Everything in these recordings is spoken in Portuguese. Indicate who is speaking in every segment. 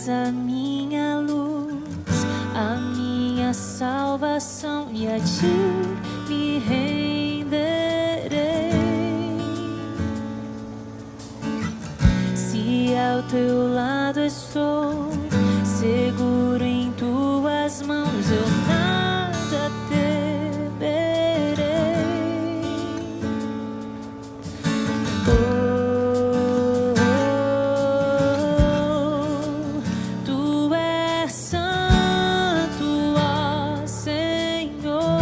Speaker 1: és a minha luz, a minha salvação, e a ti me renderei. Se ao teu lado estou, seguro em tuas mãos, eu nada temerei. Tu és santo, ó Senhor.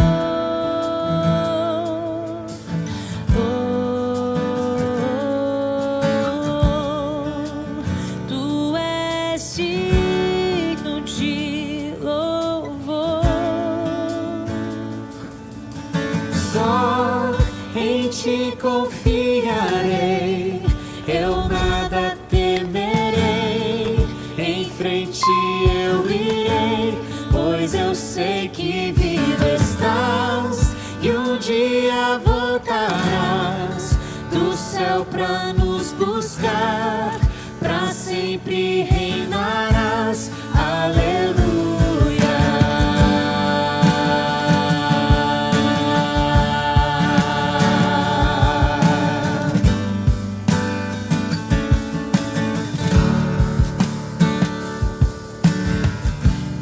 Speaker 1: Tu és digno de louvor. Só em ti confiarei, eu nada temerei. Em frente eu irei, pois eu sei que vivo estás e um dia voltarás do céu pra nos buscar, pra sempre reinarás. Aleluia.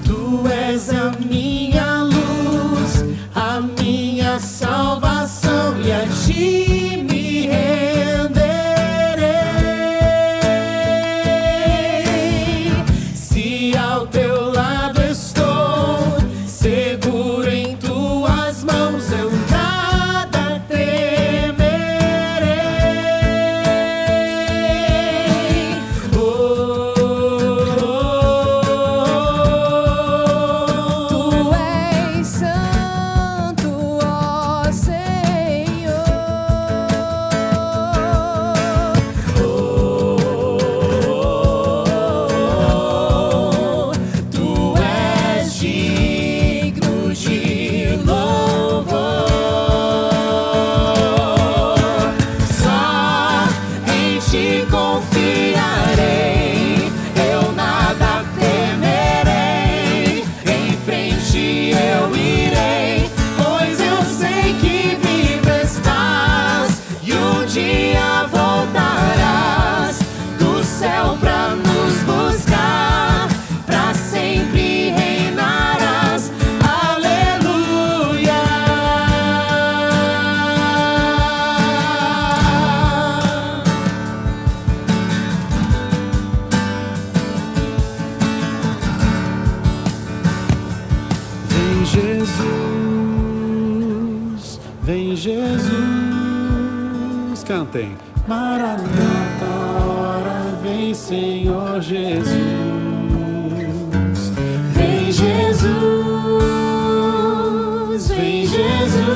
Speaker 1: Tu és a minha luz, a minha salvação, e a ti me renderei. Se ao teu lado estou, seguro em tuas mãos, eu nada temerei.
Speaker 2: Tu és santo, ó Senhor.
Speaker 1: Tu és digno de louvor. Só em ti confiarei, eu nada temerei. Em frente eu irei, pois eu sei que vivo estás e um dia voltarás do céu pra nos buscar, pra sempre reinarás. Aleluia.
Speaker 3: Vem Jesus, vem Jesus, cantem. Maranata, hora vem Senhor Jesus.
Speaker 1: Vem Jesus, vem Jesus.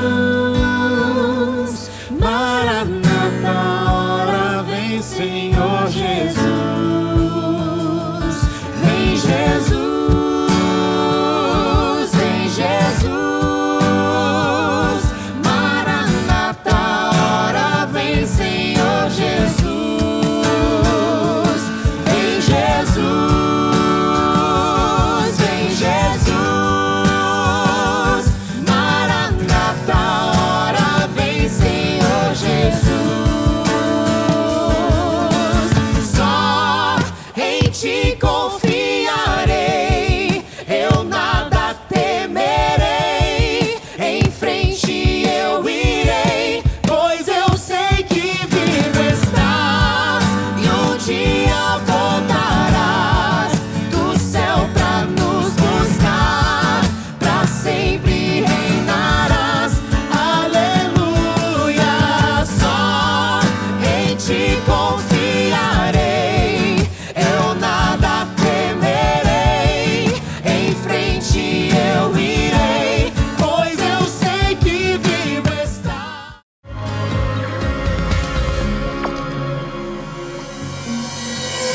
Speaker 3: Maranata, hora vem Senhor Jesus.
Speaker 1: Vem Jesus, vem Jesus. Maranata, hora vem Senhor Jesus. Vem Jesus, vem Jesus. Maranata, hora vem Senhor Jesus. Só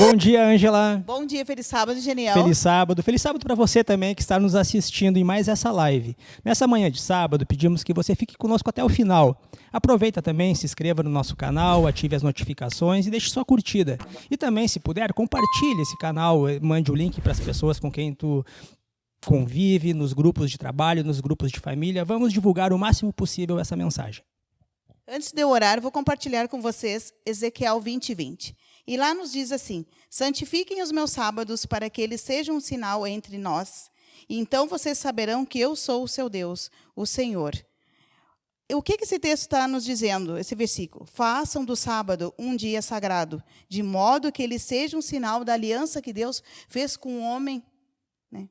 Speaker 4: Bom dia, Ângela.
Speaker 5: Bom dia, feliz sábado, Geniel.
Speaker 4: Feliz sábado. Feliz sábado para você também que está nos assistindo em mais essa live. Nessa manhã de sábado, pedimos que você fique conosco até o final. Aproveita também, se inscreva no nosso canal, ative as notificações e deixe sua curtida. E também, se puder, compartilhe esse canal, mande o link para as pessoas com quem tu convive, nos grupos de trabalho, nos grupos de família. Vamos divulgar o máximo possível essa mensagem.
Speaker 5: Antes de eu orar, vou compartilhar com vocês Ezequiel 20:20. E lá nos diz assim: santifiquem os meus sábados para que eles sejam um sinal entre nós. E então vocês saberão que eu sou o seu Deus, o Senhor. O que esse texto está nos dizendo, esse versículo? Façam do sábado um dia sagrado, de modo que ele seja um sinal da aliança que Deus fez com o homem. Né?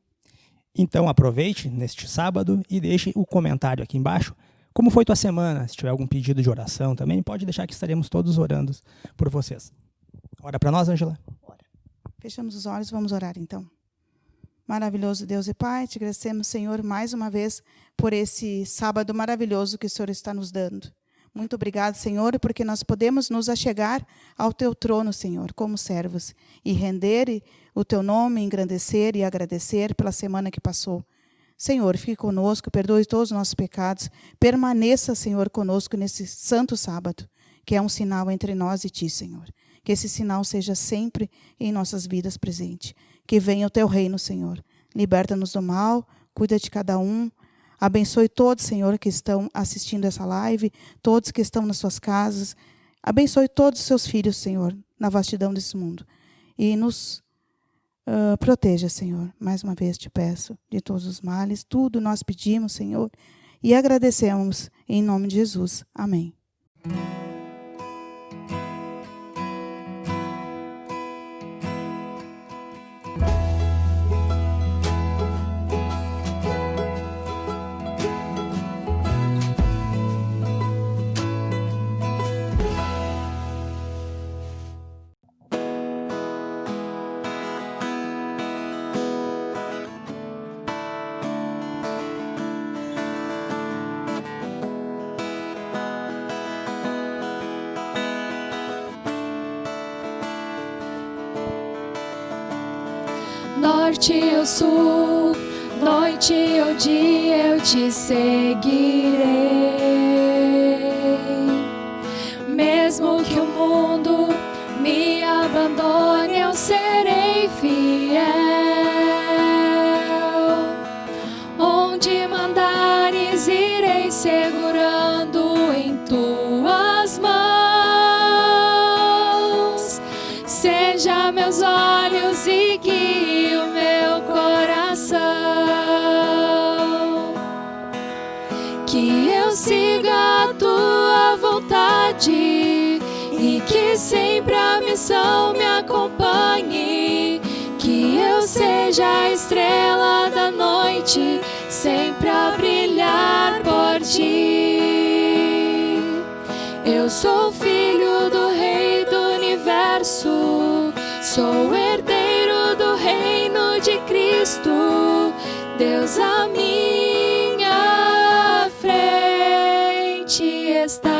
Speaker 4: Então aproveite neste sábado e deixe o comentário aqui embaixo. Como foi tua semana? Se tiver algum pedido de oração também, pode deixar que estaremos todos orando por vocês. Ora para nós, Ângela.
Speaker 5: Fechamos os olhos, vamos orar então. Maravilhoso Deus e Pai, te agradecemos, Senhor, mais uma vez por esse sábado maravilhoso que o Senhor está nos dando. Muito obrigado, Senhor, porque nós podemos nos achegar ao teu trono, Senhor, como servos, e render o teu nome, engrandecer e agradecer pela semana que passou. Senhor, fique conosco, perdoe todos os nossos pecados, permaneça, Senhor, conosco nesse santo sábado, que é um sinal entre nós e ti, Senhor. Que esse sinal seja sempre em nossas vidas presente. Que venha o teu reino, Senhor. Liberta-nos do mal, cuida de cada um. Abençoe todos, Senhor, que estão assistindo essa live, todos que estão nas suas casas. Abençoe todos os seus filhos, Senhor, na vastidão desse mundo. E nos proteja, Senhor. Mais uma vez te peço de todos os males. Tudo nós pedimos, Senhor, e agradecemos em nome de Jesus. Amém.
Speaker 2: Norte ou sul, noite ou dia, eu te seguirei. Mesmo que o mundo me abandone, eu serei fiel. Onde mandares, irei segurando em tuas mãos. Seja meus olhos e guie o meu coração, que eu siga a tua vontade e que sempre a missão me acompanhe, que eu seja a estrela da noite, sempre a brilhar por ti. Eu sou filho do Rei do Universo, sou herdeiro do reino de Cristo, Deus à minha frente está.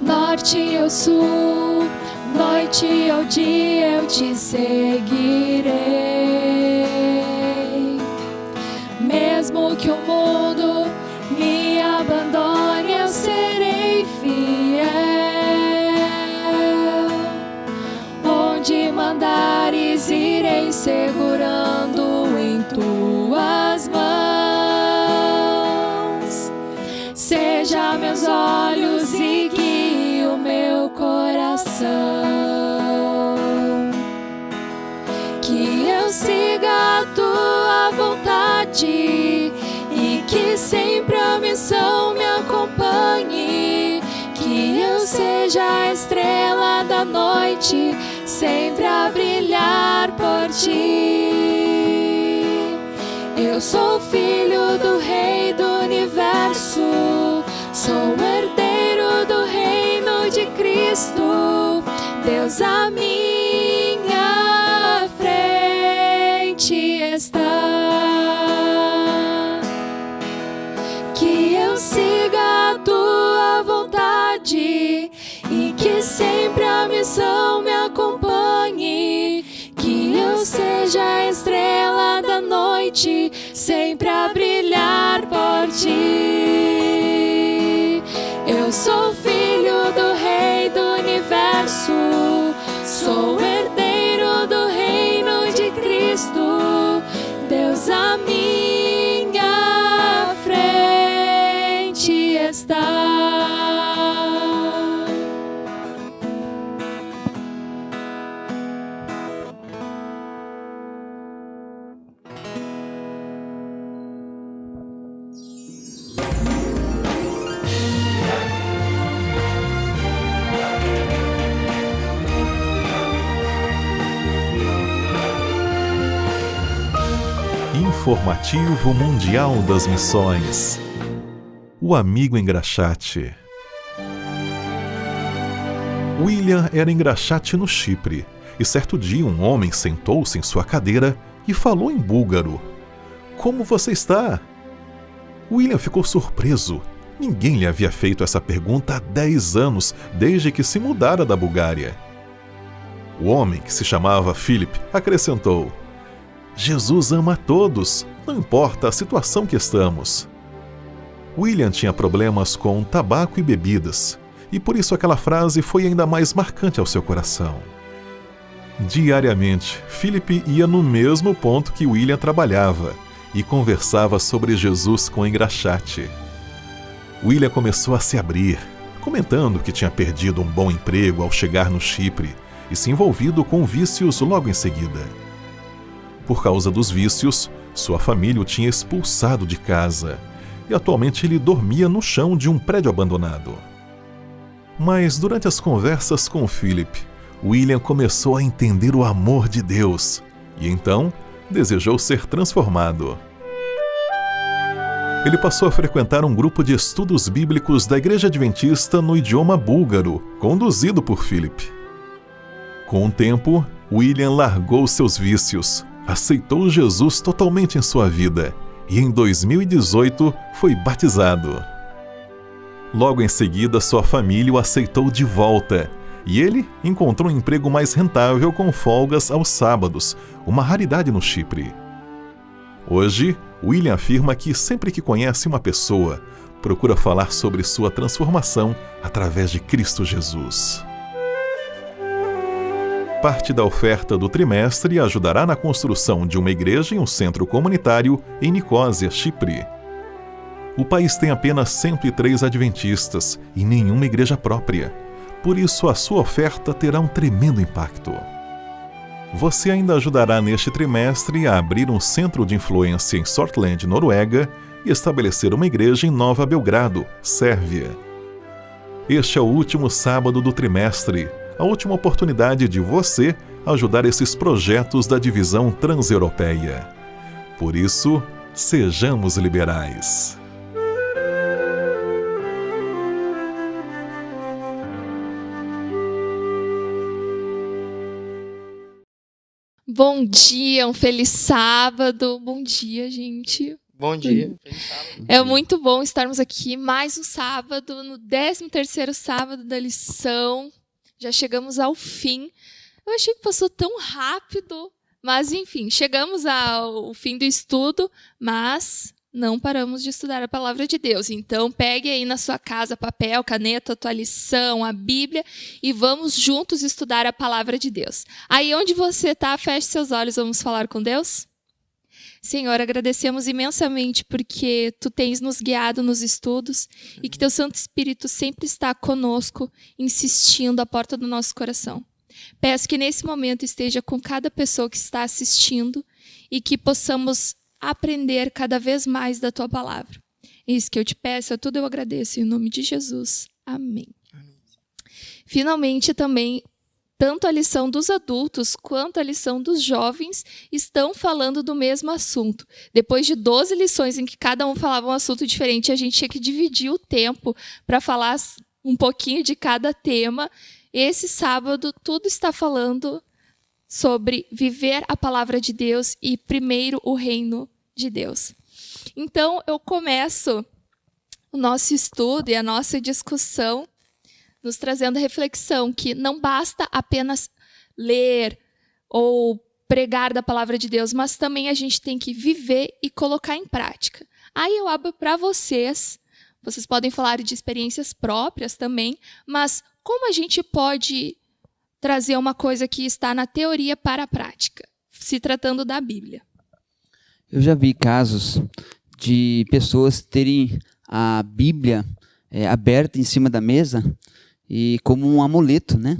Speaker 2: Norte ou sul, noite ou dia, eu te seguirei. Mesmo que o mundo me abandone, eu serei fiel. Onde mandares, irei segurando em tuas mãos. Seja meus olhos e guie o meu coração, que eu siga a tua vontade e que sempre a missão me acompanhe, que eu seja a estrela da noite, sempre a brilhar por ti. Eu sou filho do Rei do Universo, sou herdeiro do reino de Cristo, Deus à minha frente está. Que eu siga a tua vontade e que sempre a missão me acompanhe. Que eu seja a estrela da noite, sempre a brilhar por ti. Eu sou filho do Rei do Universo, sou herdeiro do reino de Cristo. Deus à minha frente está.
Speaker 6: Informativo Mundial das Missões. O amigo engraxate. William era engraxate no Chipre, e certo dia um homem sentou-se em sua cadeira e falou em búlgaro. Como você está? William ficou surpreso. Ninguém lhe havia feito essa pergunta há 10 anos, desde que se mudara da Bulgária. O homem, que se chamava Philip, acrescentou: Jesus ama a todos, não importa a situação que estamos. William tinha problemas com tabaco e bebidas, e por isso aquela frase foi ainda mais marcante ao seu coração. Diariamente, Philip ia no mesmo ponto que William trabalhava e conversava sobre Jesus com o engraxate. William começou a se abrir, comentando que tinha perdido um bom emprego ao chegar no Chipre e se envolvido com vícios logo em seguida. Por causa dos vícios, sua família o tinha expulsado de casa e atualmente ele dormia no chão de um prédio abandonado. Mas durante as conversas com Philip, William começou a entender o amor de Deus e então desejou ser transformado. Ele passou a frequentar um grupo de estudos bíblicos da Igreja Adventista no idioma búlgaro, conduzido por Philip. Com o tempo, William largou seus vícios, aceitou Jesus totalmente em sua vida e em 2018 foi batizado. Logo em seguida, sua família o aceitou de volta e ele encontrou um emprego mais rentável com folgas aos sábados, uma raridade no Chipre. Hoje, William afirma que sempre que conhece uma pessoa, procura falar sobre sua transformação através de Cristo Jesus. Parte da oferta do trimestre ajudará na construção de uma igreja em um centro comunitário em Nicósia, Chipre. O país tem apenas 103 adventistas e nenhuma igreja própria. Por isso, a sua oferta terá um tremendo impacto. Você ainda ajudará neste trimestre a abrir um centro de influência em Sortland, Noruega, e estabelecer uma igreja em Nova Belgrado, Sérvia. Este é o último sábado do trimestre, a última oportunidade de você ajudar esses projetos da divisão transeuropeia. Por isso, sejamos liberais.
Speaker 2: Bom dia, um feliz sábado. Bom dia, gente.
Speaker 7: Bom dia. Feliz sábado.
Speaker 2: É muito bom estarmos aqui mais um sábado, no 13º sábado da lição. Já chegamos ao fim. Eu achei que passou tão rápido, mas enfim, chegamos ao fim do estudo, mas não paramos de estudar a palavra de Deus. Então, pegue aí na sua casa papel, caneta, a tua lição, a Bíblia e vamos juntos estudar a palavra de Deus. Aí onde você está, feche seus olhos, vamos falar com Deus? Senhor, agradecemos imensamente porque Tu tens nos guiado nos estudos e que Teu Santo Espírito sempre está conosco, insistindo à porta do nosso coração. Peço que nesse momento esteja com cada pessoa que está assistindo e que possamos aprender cada vez mais da Tua palavra. Isso que eu te peço, a tudo eu agradeço, em nome de Jesus. Amém. Finalmente também, tanto a lição dos adultos quanto a lição dos jovens estão falando do mesmo assunto. Depois de 12 lições em que cada um falava um assunto diferente, a gente tinha que dividir o tempo para falar um pouquinho de cada tema. esse sábado tudo está falando sobre viver a palavra de Deus e primeiro o reino de Deus. Então, eu começo o nosso estudo e a nossa discussão nos trazendo a reflexão que não basta apenas ler ou pregar da palavra de Deus, mas também a gente tem que viver e colocar em prática. Aí eu abro para vocês podem falar de experiências próprias também, mas como a gente pode trazer uma coisa que está na teoria para a prática, se tratando da Bíblia?
Speaker 8: Eu já vi casos de pessoas terem a Bíblia aberta em cima da mesa e como um amuleto, né?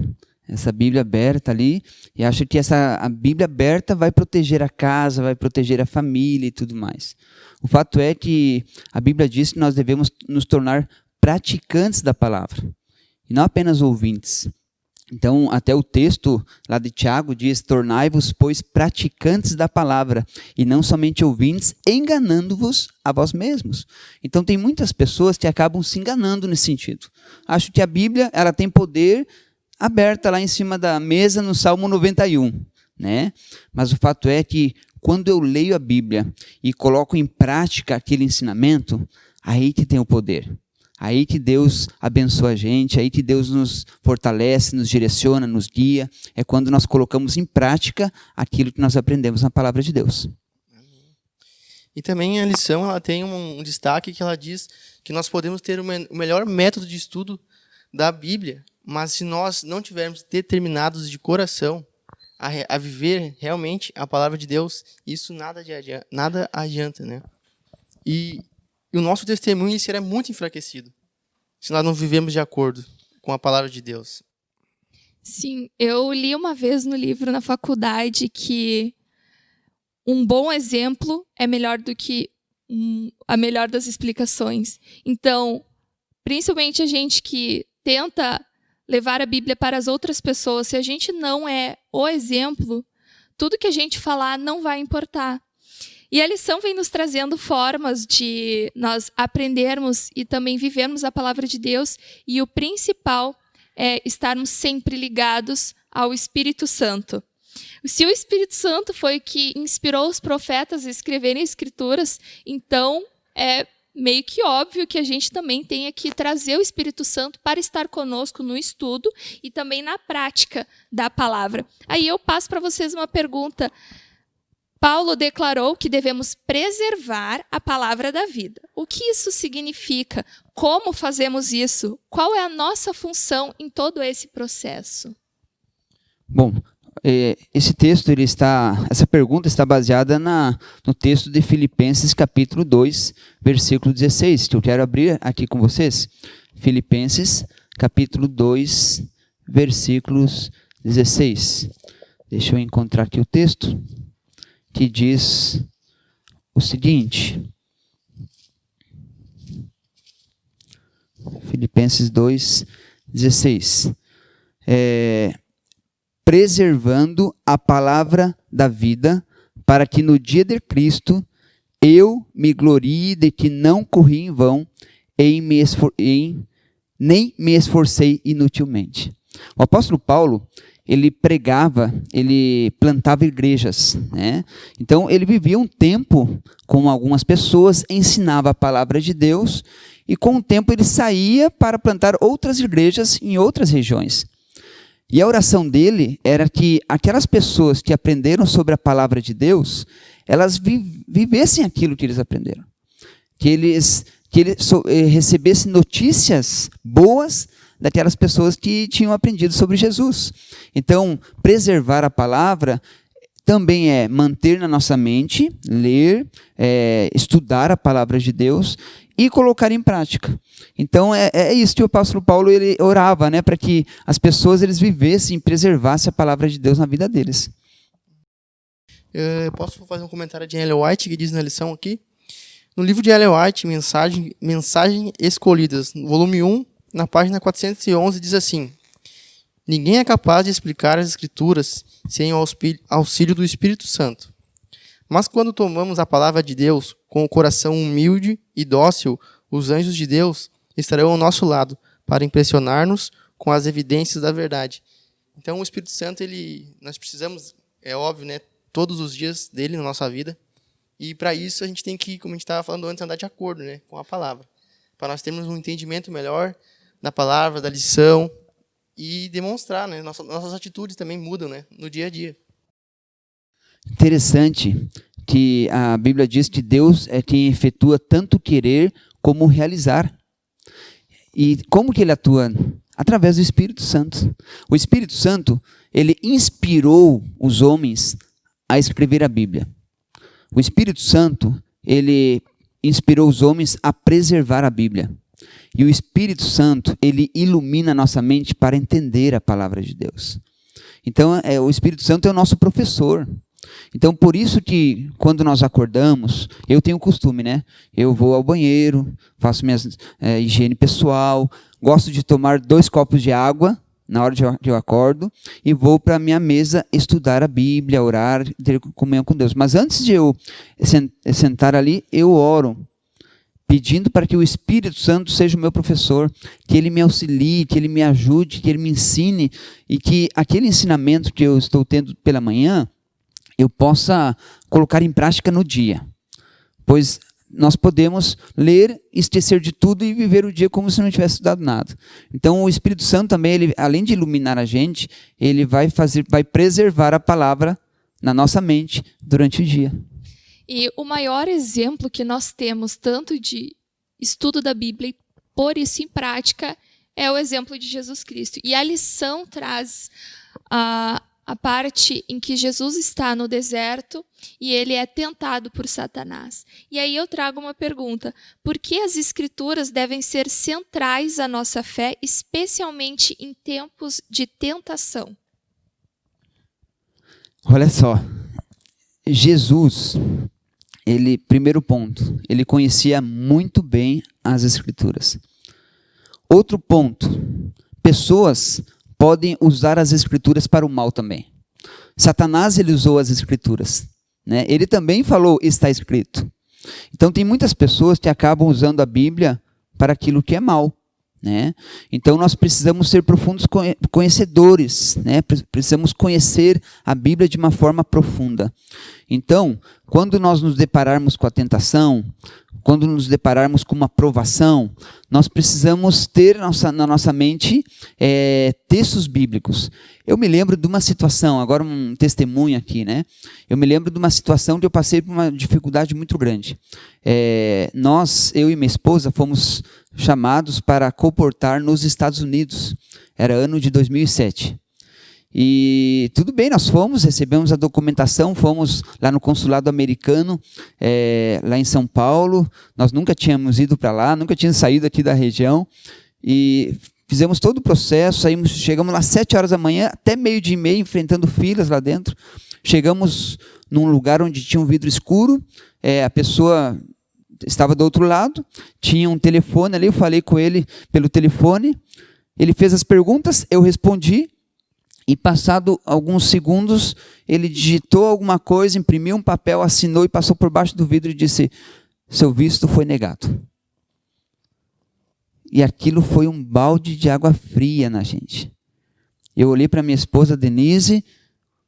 Speaker 8: Essa Bíblia aberta ali, e acho que a Bíblia aberta vai proteger a casa, vai proteger a família e tudo mais. O fato é que a Bíblia diz que nós devemos nos tornar praticantes da palavra, e não apenas ouvintes. Então, até o texto lá de Tiago diz: tornai-vos, pois, praticantes da palavra, e não somente ouvintes, enganando-vos a vós mesmos. Então, tem muitas pessoas que acabam se enganando nesse sentido. Acho que a Bíblia ela tem poder aberta lá em cima da mesa no Salmo 91, né? Mas o fato é que quando eu leio a Bíblia e coloco em prática aquele ensinamento, aí que tem o poder. Aí que Deus abençoa a gente, aí que Deus nos fortalece, nos direciona, nos guia. É quando nós colocamos em prática aquilo que nós aprendemos na palavra de Deus.
Speaker 7: E também a lição ela tem um destaque que ela diz que nós podemos ter o melhor método de estudo da Bíblia, mas se nós não tivermos determinados de coração a viver realmente a palavra de Deus, isso nada adianta, né? E o nosso testemunho será muito enfraquecido se nós não vivemos de acordo com a palavra de Deus.
Speaker 2: Sim, eu li uma vez no livro na faculdade que um bom exemplo é melhor do que a melhor das explicações. Então, principalmente a gente que tenta levar a Bíblia para as outras pessoas, se a gente não é o exemplo, tudo que a gente falar não vai importar. E a lição vem nos trazendo formas de nós aprendermos e também vivermos a palavra de Deus, e o principal é estarmos sempre ligados ao Espírito Santo. Se o Espírito Santo foi o que inspirou os profetas a escreverem escrituras, então é meio que óbvio que a gente também tenha que trazer o Espírito Santo para estar conosco no estudo e também na prática da palavra. Aí eu passo para vocês uma pergunta. Paulo declarou que devemos preservar a palavra da vida. O que isso significa? Como fazemos isso? Qual é a nossa função em todo esse processo?
Speaker 8: Bom, essa pergunta está baseada no texto de Filipenses capítulo 2, versículo 16, que eu quero abrir aqui com vocês. Filipenses capítulo 2, versículos 16. Deixa eu encontrar aqui o texto, que diz o seguinte. Filipenses 2, 16. Preservando a palavra da vida, para que no dia de Cristo eu me glorie de que não corri em vão, nem me esforcei inutilmente. O apóstolo Paulo, ele pregava, ele plantava igrejas, né? Então ele vivia um tempo com algumas pessoas, ensinava a palavra de Deus, e com o tempo ele saía para plantar outras igrejas em outras regiões. E a oração dele era que aquelas pessoas que aprenderam sobre a palavra de Deus, elas vivessem aquilo que eles aprenderam. Que eles recebessem notícias boas daquelas pessoas que tinham aprendido sobre Jesus. Então, preservar a palavra também é manter na nossa mente, ler, estudar a palavra de Deus e colocar em prática. Então, é isso que o apóstolo Paulo ele orava, né, para que as pessoas eles vivessem e preservassem a palavra de Deus na vida deles.
Speaker 7: Eu posso fazer um comentário de Ellen White, que diz na lição aqui? No livro de Ellen White, Mensagem Escolhidas, no volume 1, na página 411, diz assim: ninguém é capaz de explicar as Escrituras sem o auxílio do Espírito Santo. Mas quando tomamos a palavra de Deus com o coração humilde e dócil, os anjos de Deus estarão ao nosso lado para impressionar-nos com as evidências da verdade. Então, o Espírito Santo, nós precisamos, é óbvio, né, todos os dias dele na nossa vida. E para isso a gente tem que, como a gente estava falando antes, andar de acordo, né, com a palavra. Para nós termos um entendimento melhor da palavra, da lição e demonstrar, né, nossas atitudes também mudam, né, no dia a dia.
Speaker 8: Interessante que a Bíblia diz que Deus é quem efetua tanto querer como realizar. E como que ele atua? Através do Espírito Santo. O Espírito Santo, ele inspirou os homens a escrever a Bíblia. O Espírito Santo, ele inspirou os homens a preservar a Bíblia. E o Espírito Santo, ele ilumina a nossa mente para entender a palavra de Deus. Então, o Espírito Santo é o nosso professor. Então, por isso que quando nós acordamos, eu tenho o costume, né? Eu vou ao banheiro, faço minha higiene pessoal, gosto de tomar 2 copos de água na hora que eu acordo e vou para a minha mesa estudar a Bíblia, orar, ter comunhão com Deus. Mas antes de eu sentar ali, eu oro, pedindo para que o Espírito Santo seja o meu professor, que ele me auxilie, que ele me ajude, que ele me ensine e que aquele ensinamento que eu estou tendo pela manhã, eu possa colocar em prática no dia. Pois nós podemos ler, esquecer de tudo e viver o dia como se não tivesse estudado nada. Então o Espírito Santo também, ele, além de iluminar a gente, ele vai preservar a palavra na nossa mente durante o dia.
Speaker 2: E o maior exemplo que nós temos, tanto de estudo da Bíblia e pôr isso em prática, é o exemplo de Jesus Cristo. E a lição traz a parte em que Jesus está no deserto e ele é tentado por Satanás. E aí eu trago uma pergunta: por que as Escrituras devem ser centrais à nossa fé, especialmente em tempos de tentação?
Speaker 8: Olha só, Jesus, primeiro ponto, ele conhecia muito bem as Escrituras. Outro ponto, pessoas podem usar as Escrituras para o mal também. Satanás, ele usou as Escrituras, né? Ele também falou, está escrito. Então tem muitas pessoas que acabam usando a Bíblia para aquilo que é mal, né? Então nós precisamos ser profundos conhecedores, né? Precisamos conhecer a Bíblia de uma forma profunda. Então, quando nós nos depararmos com a tentação, quando nos depararmos com uma provação, nós precisamos ter na nossa mente textos bíblicos. Eu me lembro de uma situação, agora um testemunho aqui, né? Eu me lembro de uma situação que eu passei por uma dificuldade muito grande. Eu e minha esposa, fomos chamados para comportar nos Estados Unidos. Era ano de 2007. E tudo bem, nós fomos, recebemos a documentação, fomos lá no consulado americano, lá em São Paulo. Nós nunca tínhamos ido para lá, nunca tínhamos saído aqui da região. E fizemos todo o processo, chegamos lá às 7 horas da manhã, até 12:30, enfrentando filas lá dentro. Chegamos num lugar onde tinha um vidro escuro, a pessoa estava do outro lado, tinha um telefone ali, eu falei com ele pelo telefone, ele fez as perguntas, eu respondi. E passado alguns segundos, ele digitou alguma coisa, imprimiu um papel, assinou e passou por baixo do vidro e disse: seu visto foi negado. E aquilo foi um balde de água fria na gente. Eu olhei para minha esposa, Denise,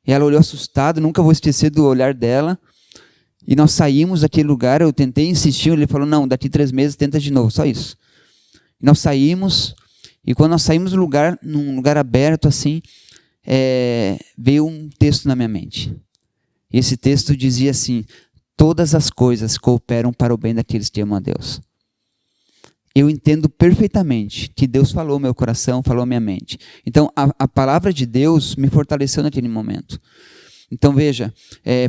Speaker 8: e ela olhou assustada, nunca vou esquecer do olhar dela. E nós saímos daquele lugar, eu tentei insistir, ele falou: não, daqui 3 meses tenta de novo, só isso. E nós saímos, e quando nós saímos num lugar aberto assim, veio um texto na minha mente. Esse texto dizia assim: todas as coisas cooperam para o bem daqueles que amam a Deus. Eu entendo perfeitamente que Deus falou meu coração, falou minha mente. Então a palavra de Deus me fortaleceu naquele momento. Então veja,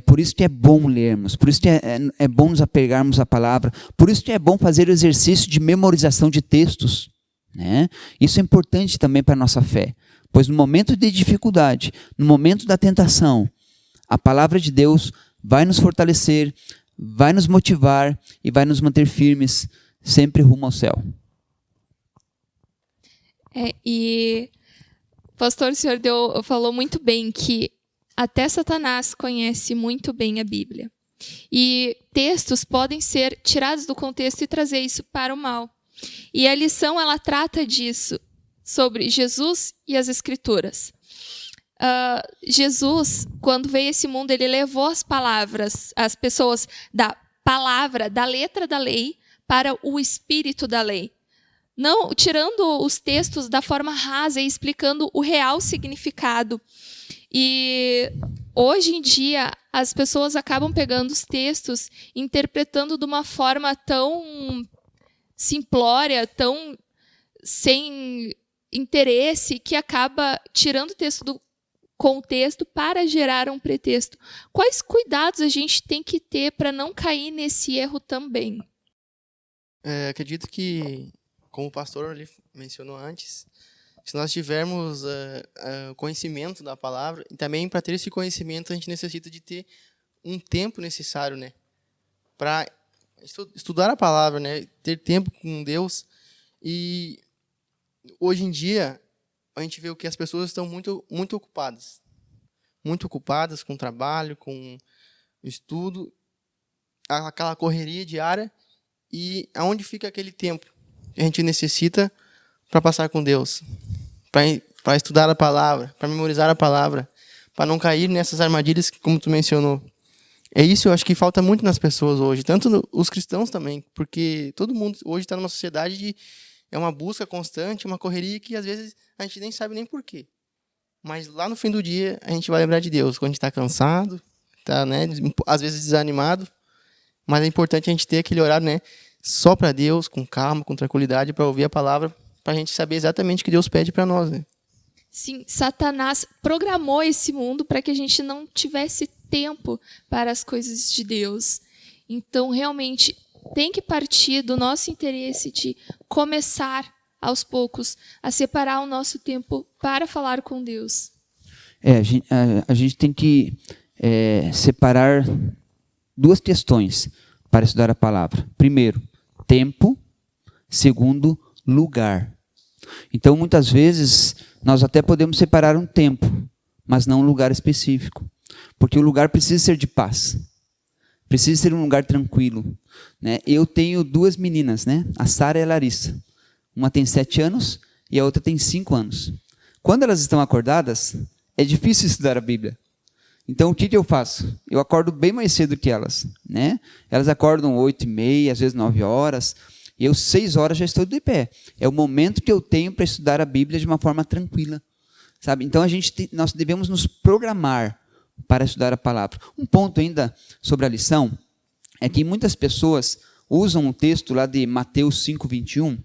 Speaker 8: por isso que é bom lermos, por isso que é bom nos apegarmos à palavra, por isso que é bom fazer o exercício de memorização de textos, né? Isso é importante também para a nossa fé. Pois no momento de dificuldade, no momento da tentação, a palavra de Deus vai nos fortalecer, vai nos motivar e vai nos manter firmes, sempre rumo ao céu.
Speaker 2: E pastor, o senhor falou muito bem que até Satanás conhece muito bem a Bíblia. E textos podem ser tirados do contexto e trazer isso para o mal. E a lição, ela trata disso. sobre Jesus e as Escrituras. Jesus, quando veio a esse mundo, ele levou as palavras, as pessoas da palavra, da letra da lei, para o espírito da lei. Não tirando os textos da forma rasa e explicando o real significado. E hoje em dia, as pessoas acabam pegando os textos, interpretando de uma forma tão simplória, tão sem interesse, que acaba tirando o texto do contexto para gerar um pretexto. Quais cuidados a gente tem que ter para não cair nesse erro também?
Speaker 7: Acredito que, como o pastor ali mencionou antes, se nós tivermos conhecimento da palavra, e também para ter esse conhecimento a gente necessita de ter um tempo necessário, né, para estudar a palavra, né, ter tempo com Deus. E hoje em dia a gente vê que as pessoas estão muito ocupadas com o trabalho, com o estudo, aquela correria diária. E aonde fica aquele tempo que a gente necessita para passar com Deus, para estudar a palavra, para memorizar a palavra, para não cair nessas armadilhas como tu mencionou. É isso, eu acho que falta muito nas pessoas hoje, tanto os cristãos também, porque todo mundo hoje está numa sociedade é uma busca constante, uma correria que às vezes a gente nem sabe nem por quê. Mas lá no fim do dia a gente vai lembrar de Deus, quando a gente está cansado, tá, né, às vezes desanimado, mas é importante a gente ter aquele horário, né, só para Deus, com calma, com tranquilidade, para ouvir a palavra, para a gente saber exatamente o que Deus pede para nós, né?
Speaker 2: Sim, Satanás programou esse mundo para que a gente não tivesse tempo para as coisas de Deus. Então, realmente, tem que partir do nosso interesse de começar, aos poucos, a separar o nosso tempo para falar com Deus.
Speaker 8: A gente tem que separar duas questões para estudar a palavra. Primeiro, tempo. Segundo, lugar. Então, muitas vezes, nós até podemos separar um tempo, mas não um lugar específico. Porque o lugar precisa ser de paz. Precisa ser um lugar tranquilo, né? Eu tenho duas meninas, né? A Sara e a Larissa. Uma tem 7 anos e a outra tem 5 anos. Quando elas estão acordadas, é difícil estudar a Bíblia. Então, o que eu faço? Eu acordo bem mais cedo que elas, né? Elas acordam 8h30, às vezes 9 horas. E eu, 6 horas, já estou de pé. É o momento que eu tenho para estudar a Bíblia de uma forma tranquila, sabe? Então, nós devemos nos programar para estudar a palavra. Um ponto ainda sobre a lição é que muitas pessoas usam o texto lá de Mateus 5:21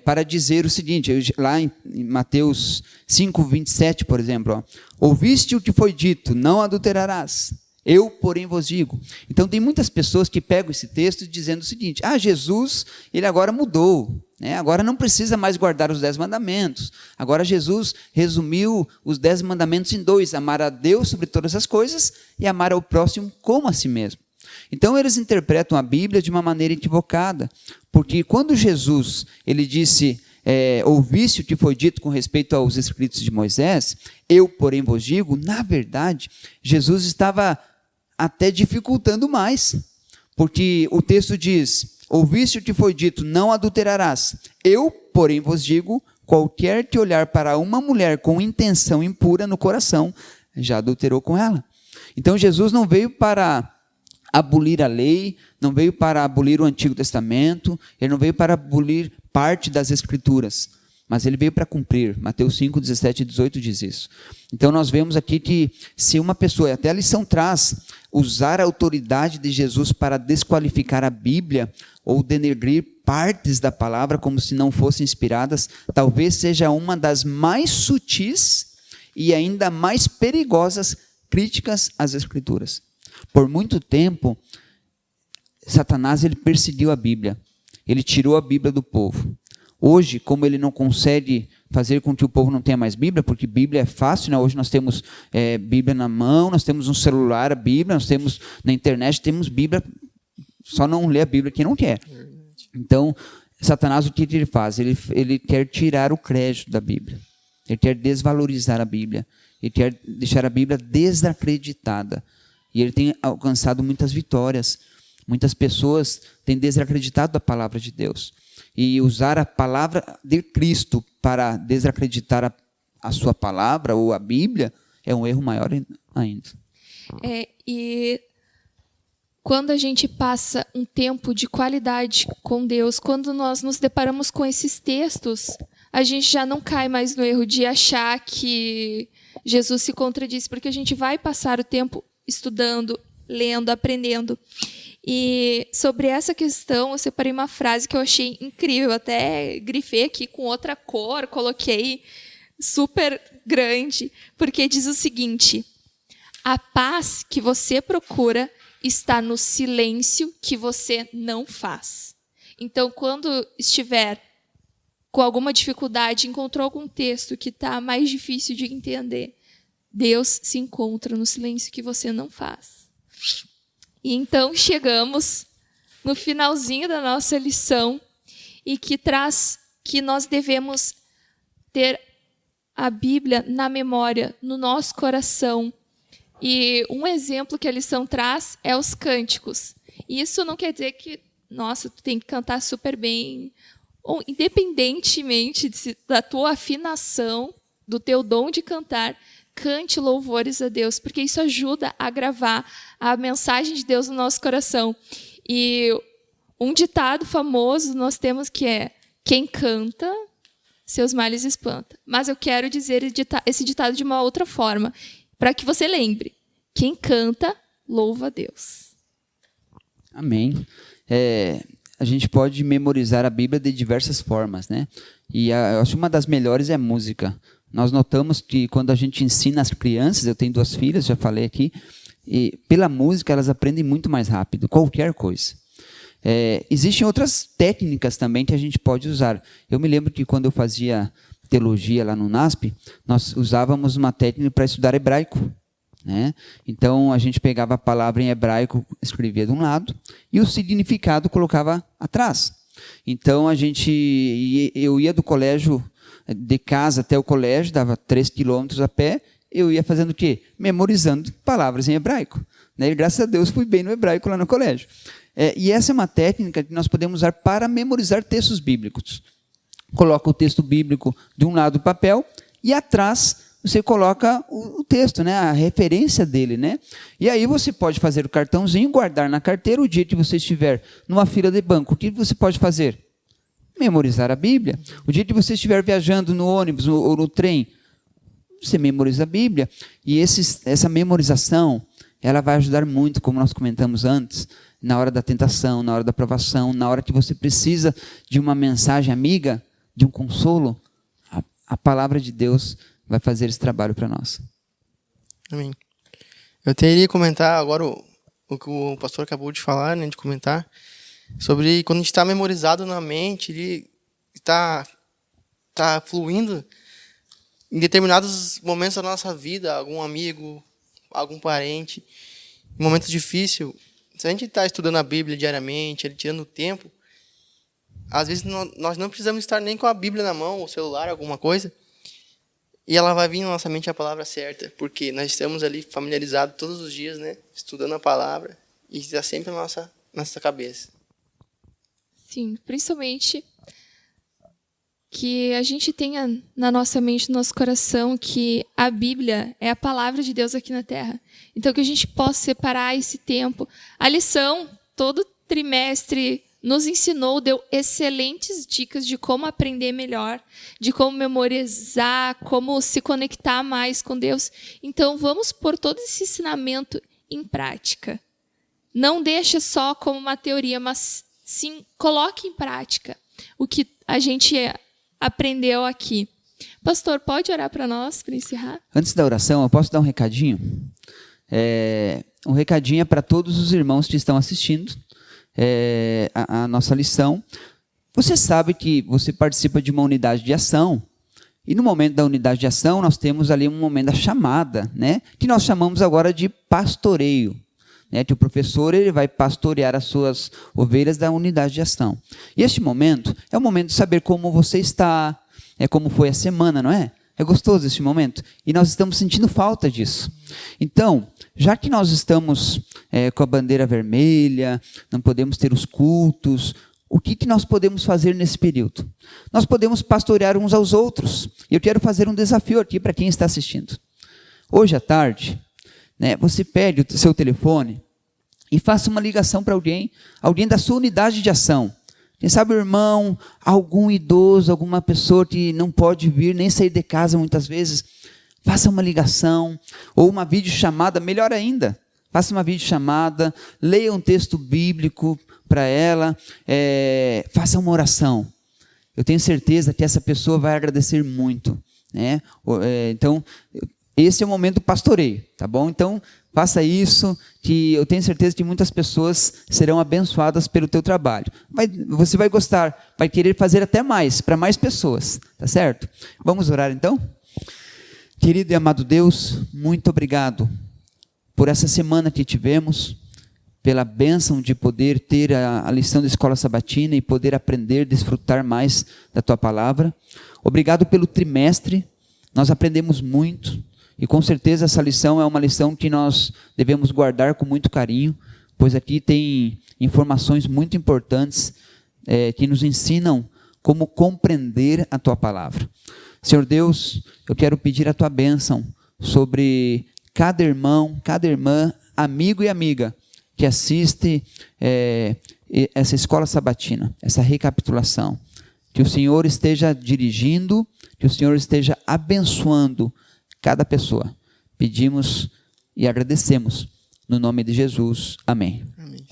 Speaker 8: para dizer o seguinte, lá em Mateus 5:27, por exemplo, ó, ouviste o que foi dito, não adulterarás. Eu, porém, vos digo. Então, tem muitas pessoas que pegam esse texto dizendo o seguinte, Jesus, ele agora mudou, né? Agora não precisa mais guardar os 10 mandamentos. Agora Jesus resumiu os 10 mandamentos em 2, amar a Deus sobre todas as coisas e amar ao próximo como a si mesmo. Então, eles interpretam a Bíblia de uma maneira equivocada, porque quando Jesus ele disse, ouviste o que foi dito com respeito aos escritos de Moisés, eu, porém, vos digo, na verdade, Jesus estava até dificultando mais, porque o texto diz, ouviste o que foi dito, não adulterarás. Eu, porém, vos digo, qualquer que olhar para uma mulher com intenção impura no coração, já adulterou com ela. Então, Jesus não veio para abolir a lei, não veio para abolir o Antigo Testamento, ele não veio para abolir parte das Escrituras, mas ele veio para cumprir. Mateus 5, 17 e 18 diz isso. Então nós vemos aqui que se uma pessoa, até a lição traz, usar a autoridade de Jesus para desqualificar a Bíblia ou denegrir partes da palavra como se não fossem inspiradas, talvez seja uma das mais sutis e ainda mais perigosas críticas às Escrituras. Por muito tempo, Satanás ele perseguiu a Bíblia. Ele tirou a Bíblia do povo. Hoje, como ele não consegue fazer com que o povo não tenha mais Bíblia, porque Bíblia é fácil, né? Hoje nós temos Bíblia na mão, nós temos um celular, a Bíblia, nós temos na internet, temos Bíblia, só não lê a Bíblia quem não quer. Então, Satanás, o que ele faz? Ele quer tirar o crédito da Bíblia. Ele quer desvalorizar a Bíblia. Ele quer deixar a Bíblia desacreditada. E ele tem alcançado muitas vitórias. Muitas pessoas têm desacreditado da palavra de Deus. e usar a palavra de Cristo para desacreditar a sua palavra ou a Bíblia é um erro maior ainda.
Speaker 2: E quando a gente passa um tempo de qualidade com Deus, quando nós nos deparamos com esses textos, a gente já não cai mais no erro de achar que Jesus se contradiz, porque a gente vai passar o tempo estudando, lendo, aprendendo. E sobre essa questão, eu separei uma frase que eu achei incrível, até grifei aqui com outra cor, coloquei super grande, porque diz o seguinte: a paz que você procura está no silêncio que você não faz. Então, quando estiver com alguma dificuldade, encontrou algum texto que está mais difícil de entender, Deus se encontra no silêncio que você não faz. E então chegamos no finalzinho da nossa lição e que traz que nós devemos ter a Bíblia na memória, no nosso coração. E um exemplo que a lição traz é os cânticos. Isso não quer dizer que, nossa, tu tem que cantar super bem, ou independentemente da tua afinação, do teu dom de cantar, cante louvores a Deus, porque isso ajuda a gravar a mensagem de Deus no nosso coração. E um ditado famoso nós temos que é: quem canta, seus males espanta. Mas eu quero dizer esse ditado de uma outra forma, para que você lembre: quem canta, louva a Deus.
Speaker 8: Amém. A gente pode memorizar a Bíblia de diversas formas, né? E eu acho que uma das melhores é a música. Nós notamos que quando a gente ensina as crianças, eu tenho 2 filhas, já falei aqui, e pela música elas aprendem muito mais rápido, qualquer coisa. Existem outras técnicas também que a gente pode usar. Eu me lembro que quando eu fazia teologia lá no NASP, nós usávamos uma técnica para estudar hebraico, né? Então a gente pegava a palavra em hebraico, escrevia de um lado, e o significado colocava atrás. Então eu ia do colégio, de casa até o colégio, dava 3 quilômetros a pé, eu ia fazendo o quê? Memorizando palavras em hebraico, né? E graças a Deus fui bem no hebraico lá no colégio. E essa é uma técnica que nós podemos usar para memorizar textos bíblicos. Coloca o texto bíblico de um lado do papel e atrás você coloca o texto, né? A referência dele, né? E aí você pode fazer o cartãozinho, guardar na carteira. O dia que você estiver numa fila de banco, o que você pode fazer? Memorizar a Bíblia. O dia que você estiver viajando no ônibus ou no trem, você memoriza a Bíblia. E essa memorização, ela vai ajudar muito, como nós comentamos antes, na hora da tentação, na hora da provação, na hora que você precisa de uma mensagem amiga, de um consolo, a palavra de Deus vai fazer esse trabalho para nós.
Speaker 7: Amém. Eu teria que comentar agora o que o pastor acabou de falar, né, de comentar, sobre quando a gente está memorizado na mente, ele está fluindo em determinados momentos da nossa vida, algum amigo, algum parente, em momentos difíceis. Se a gente está estudando a Bíblia diariamente, ele tirando tempo, às vezes nós não precisamos estar nem com a Bíblia na mão, o celular, alguma coisa, e ela vai vir na nossa mente a palavra certa, porque nós estamos ali familiarizados todos os dias, né, estudando a palavra, e está sempre na nossa cabeça.
Speaker 2: Sim, principalmente que a gente tenha na nossa mente, no nosso coração, que a Bíblia é a palavra de Deus aqui na Terra. Então, que a gente possa separar esse tempo. A lição, todo trimestre, nos ensinou, deu excelentes dicas de como aprender melhor, de como memorizar, como se conectar mais com Deus. Então, vamos pôr todo esse ensinamento em prática. Não deixe só como uma teoria, mas sim, coloque em prática o que a gente aprendeu aqui. Pastor, pode orar para nós, para encerrar?
Speaker 8: Antes da oração, eu posso dar um recadinho? Um recadinho é para todos os irmãos que estão assistindo a nossa lição. Você sabe que você participa de uma unidade de ação, e no momento da unidade de ação, nós temos ali um momento da chamada, né? Que nós chamamos agora de pastoreio. Né, que o professor ele vai pastorear as suas ovelhas da unidade de ação. E este momento é o momento de saber como você está, como foi a semana, não é? É gostoso esse momento. E nós estamos sentindo falta disso. Então, já que nós estamos com a bandeira vermelha, não podemos ter os cultos, O que nós podemos fazer nesse período? Nós podemos pastorear uns aos outros. Eu quero fazer um desafio aqui para quem está assistindo. Hoje à tarde, né, você pegue o seu telefone e faça uma ligação para alguém da sua unidade de ação. Quem sabe o irmão, algum idoso, alguma pessoa que não pode vir nem sair de casa muitas vezes, faça uma ligação ou uma videochamada, melhor ainda. Faça uma videochamada, leia um texto bíblico para ela, faça uma oração. Eu tenho certeza que essa pessoa vai agradecer muito, né? Então, esse é o momento do pastoreio, tá bom? Então, faça isso, que eu tenho certeza que muitas pessoas serão abençoadas pelo teu trabalho. Você vai gostar, vai querer fazer até mais, para mais pessoas, tá certo? Vamos orar então? Querido e amado Deus, muito obrigado por essa semana que tivemos, pela bênção de poder ter a lição da escola sabatina e poder aprender, desfrutar mais da tua palavra. Obrigado pelo trimestre, nós aprendemos muito. E com certeza essa lição é uma lição que nós devemos guardar com muito carinho, pois aqui tem informações muito importantes que nos ensinam como compreender a tua palavra. Senhor Deus, eu quero pedir a tua bênção sobre cada irmão, cada irmã, amigo e amiga que assiste essa escola sabatina, essa recapitulação. Que o Senhor esteja dirigindo, que o Senhor esteja abençoando cada pessoa. Pedimos e agradecemos no nome de Jesus. Amém.
Speaker 7: Amém.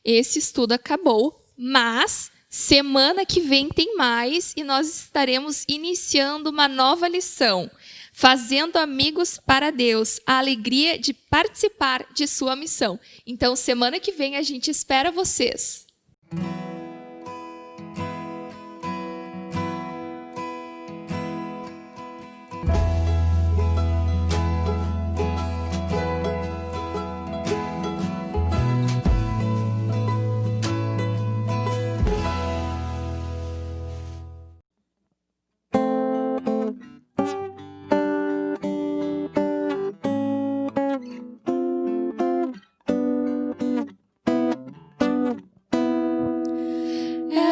Speaker 2: Esse estudo acabou, mas semana que vem tem mais e nós estaremos iniciando uma nova lição, fazendo amigos para Deus, a alegria de participar de sua missão. Então, semana que vem a gente espera vocês.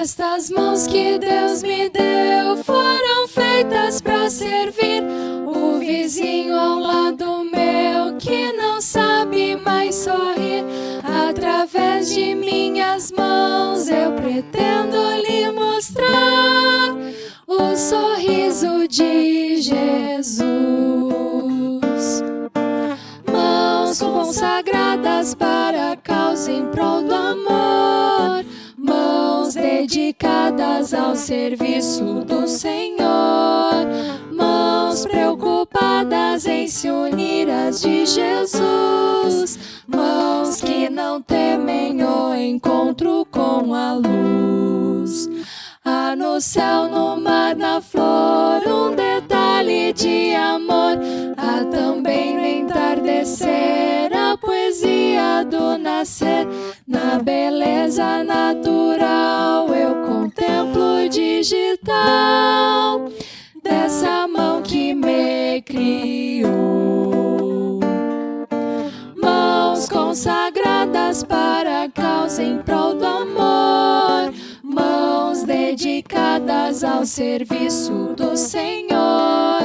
Speaker 1: Estas mãos que Deus me deu foram feitas para servir o vizinho ao lado meu que não sabe mais sorrir. Através de minhas mãos eu pretendo lhe mostrar o sorriso de Jesus. Mãos consagradas para a causa em prol do amor, mãos dedicadas ao serviço do Senhor, mãos preocupadas em se unir às de Jesus, mãos que não temem o encontro com a luz. Há no céu, no mar, na flor, um detalhe de amor. Há também no entardecer a poesia do nascer. Na beleza natural eu contemplo o digital dessa mão que me criou. Mãos consagradas para a causa em prol do amor, mãos dedicadas ao serviço do Senhor,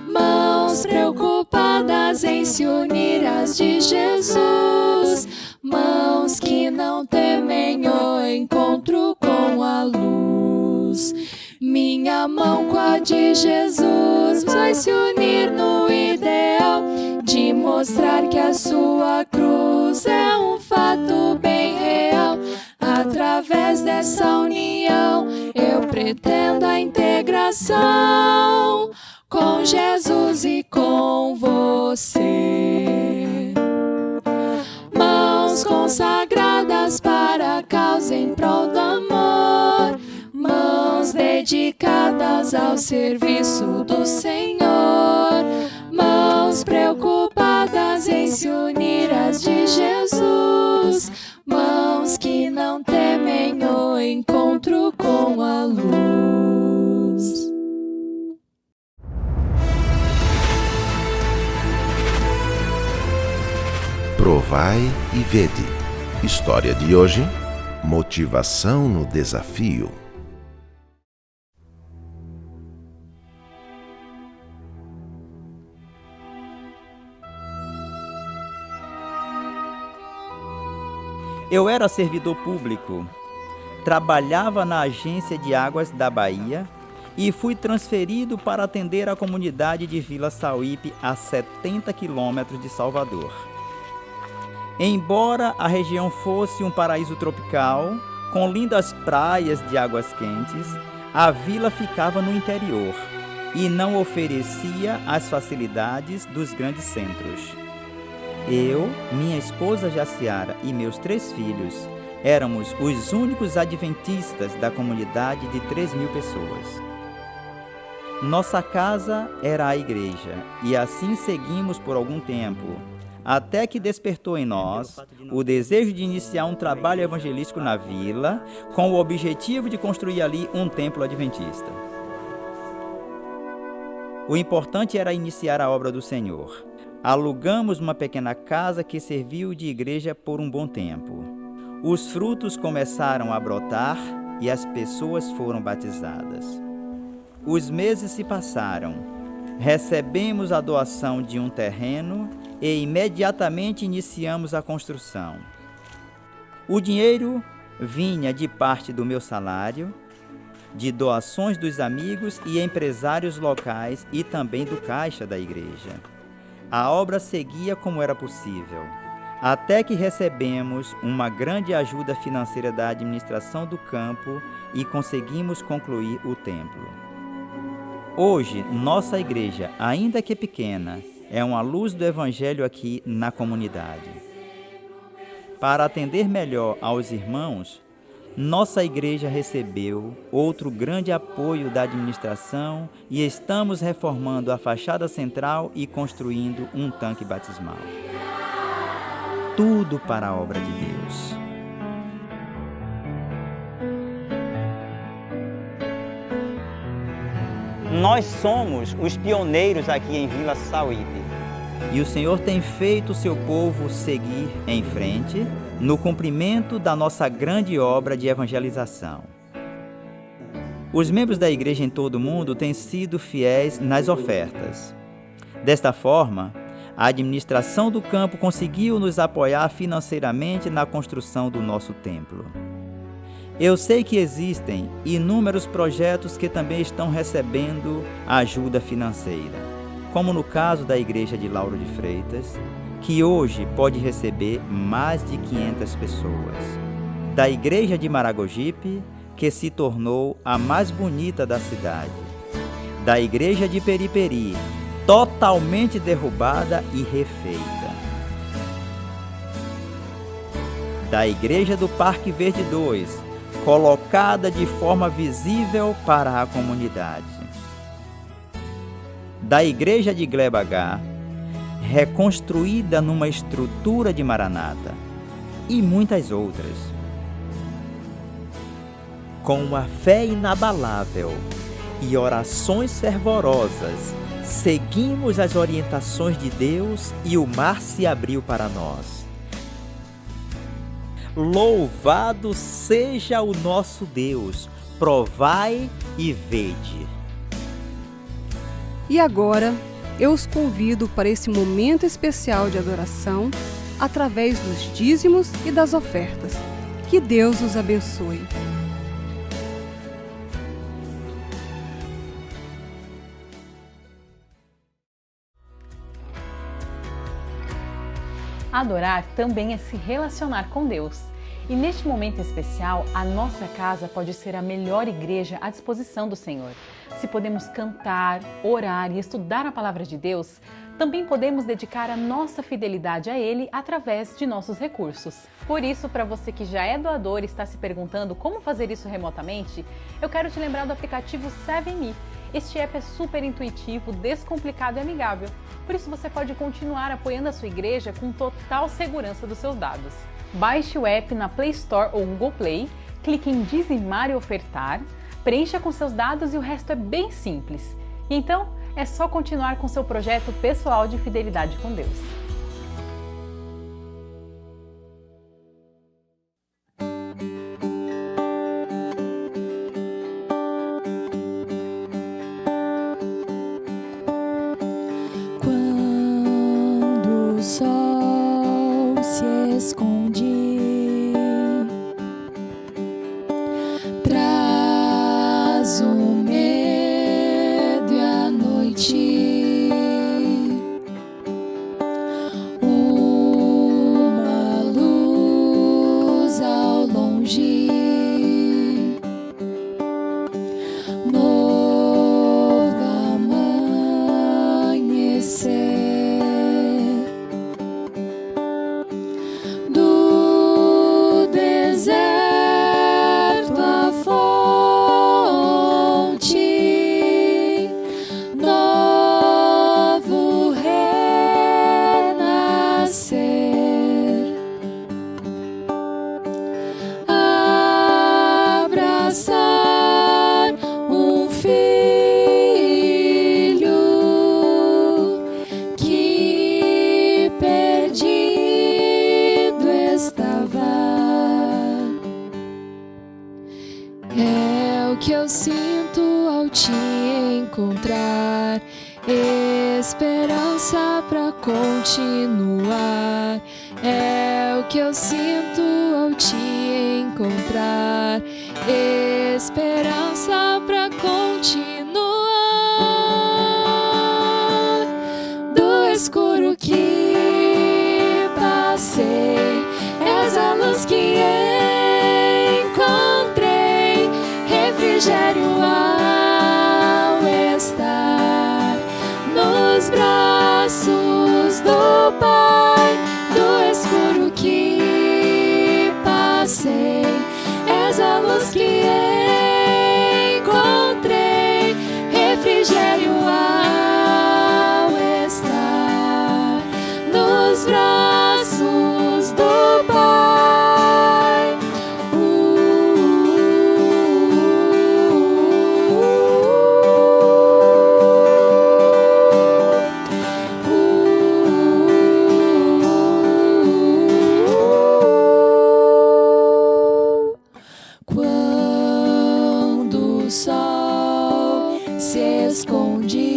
Speaker 1: mãos preocupadas em se unir às de Jesus, mãos que não temem o encontro com a luz. Minha mão com a de Jesus vai se unir no ideal de mostrar que a sua cruz é um fato bem real. Através dessa união eu pretendo a integração com Jesus e com você. Mãos consagradas para a causa em prol do amor, mãos dedicadas ao serviço do Senhor, mãos preocupadas em se unir às de Jesus, mãos que não temem o encontro com a luz.
Speaker 9: Provai e vede. História de hoje: Motivação no desafio.
Speaker 10: Eu era servidor público, trabalhava na Agência de Águas da Bahia e fui transferido para atender a comunidade de Vila Sauípe, a 70 quilômetros de Salvador. Embora a região fosse um paraíso tropical, com lindas praias de águas quentes, a vila ficava no interior e não oferecia as facilidades dos grandes centros. Eu, minha esposa Jaciara e meus 3 filhos éramos os únicos adventistas da comunidade de 3.000 pessoas. Nossa casa era a igreja e assim seguimos por algum tempo, até que despertou em nós o desejo de iniciar um trabalho evangelístico na vila, com o objetivo de construir ali um templo adventista. O importante era iniciar a obra do Senhor. Alugamos uma pequena casa que serviu de igreja por um bom tempo. Os frutos começaram a brotar e as pessoas foram batizadas. Os meses se passaram. Recebemos a doação de um terreno e imediatamente iniciamos a construção. O dinheiro vinha de parte do meu salário, de doações dos amigos e empresários locais e também do caixa da igreja. A obra seguia como era possível, até que recebemos uma grande ajuda financeira da administração do campo e conseguimos concluir o templo. Hoje, nossa igreja, ainda que pequena, é uma luz do Evangelho aqui na comunidade. Para atender melhor aos irmãos, nossa igreja recebeu outro grande apoio da administração e estamos reformando a fachada central e construindo um tanque batismal. Tudo para a obra de Deus. Nós somos os pioneiros aqui em Vila Sauípe. E o Senhor tem feito o seu povo seguir em frente no cumprimento da nossa grande obra de evangelização. Os membros da igreja em todo o mundo têm sido fiéis nas ofertas. Desta forma, a administração do campo conseguiu nos apoiar financeiramente na construção do nosso templo. Eu sei que existem inúmeros projetos que também estão recebendo ajuda financeira, como no caso da igreja de Lauro de Freitas, que hoje pode receber mais de 500 pessoas. Da igreja de Maragogipe, que se tornou a mais bonita da cidade. Da igreja de Periperi, totalmente derrubada e refeita. Da igreja do Parque Verde 2, colocada de forma visível para a comunidade. Da igreja de Glebagá, reconstruída numa estrutura de Maranata, e muitas outras. Com uma fé inabalável e orações fervorosas, seguimos as orientações de Deus e o mar se abriu para nós. Louvado seja o nosso Deus, provai e vede.
Speaker 11: E agora, eu os convido para esse momento especial de adoração, através dos dízimos e das ofertas. Que Deus os abençoe.
Speaker 12: Adorar também é se relacionar com Deus. E neste momento especial, a nossa casa pode ser a melhor igreja à disposição do Senhor. Se podemos cantar, orar e estudar a palavra de Deus, também podemos dedicar a nossa fidelidade a Ele através de nossos recursos. Por isso, para você que já é doador e está se perguntando como fazer isso remotamente, eu quero te lembrar do aplicativo 7Me. Este app é super intuitivo, descomplicado e amigável. Por isso você pode continuar apoiando a sua igreja com total segurança dos seus dados. Baixe o app na Play Store ou Google Play, clique em dizimar e ofertar, preencha com seus dados e o resto é bem simples. E então, é só continuar com seu projeto pessoal de fidelidade com Deus.
Speaker 1: sol se esconde, traz o medo e a noite, uma luz ao longe, novo amanhecer. Do deserto a fonte, novo renascer. Abraçar um filho que perdido estava. É o que eu sinto ao te encontrar, esperança pra continuar. É o que eu sinto ao te encontrar, esperança pra continuar. Do escuro que passei, és a luz que encontrei, refrigério ao estar nos braços do Pai. Do escuro que passei, és a luz que encontrei, refrigério ao estar nos braços do Pai. Quando o sol se esconde,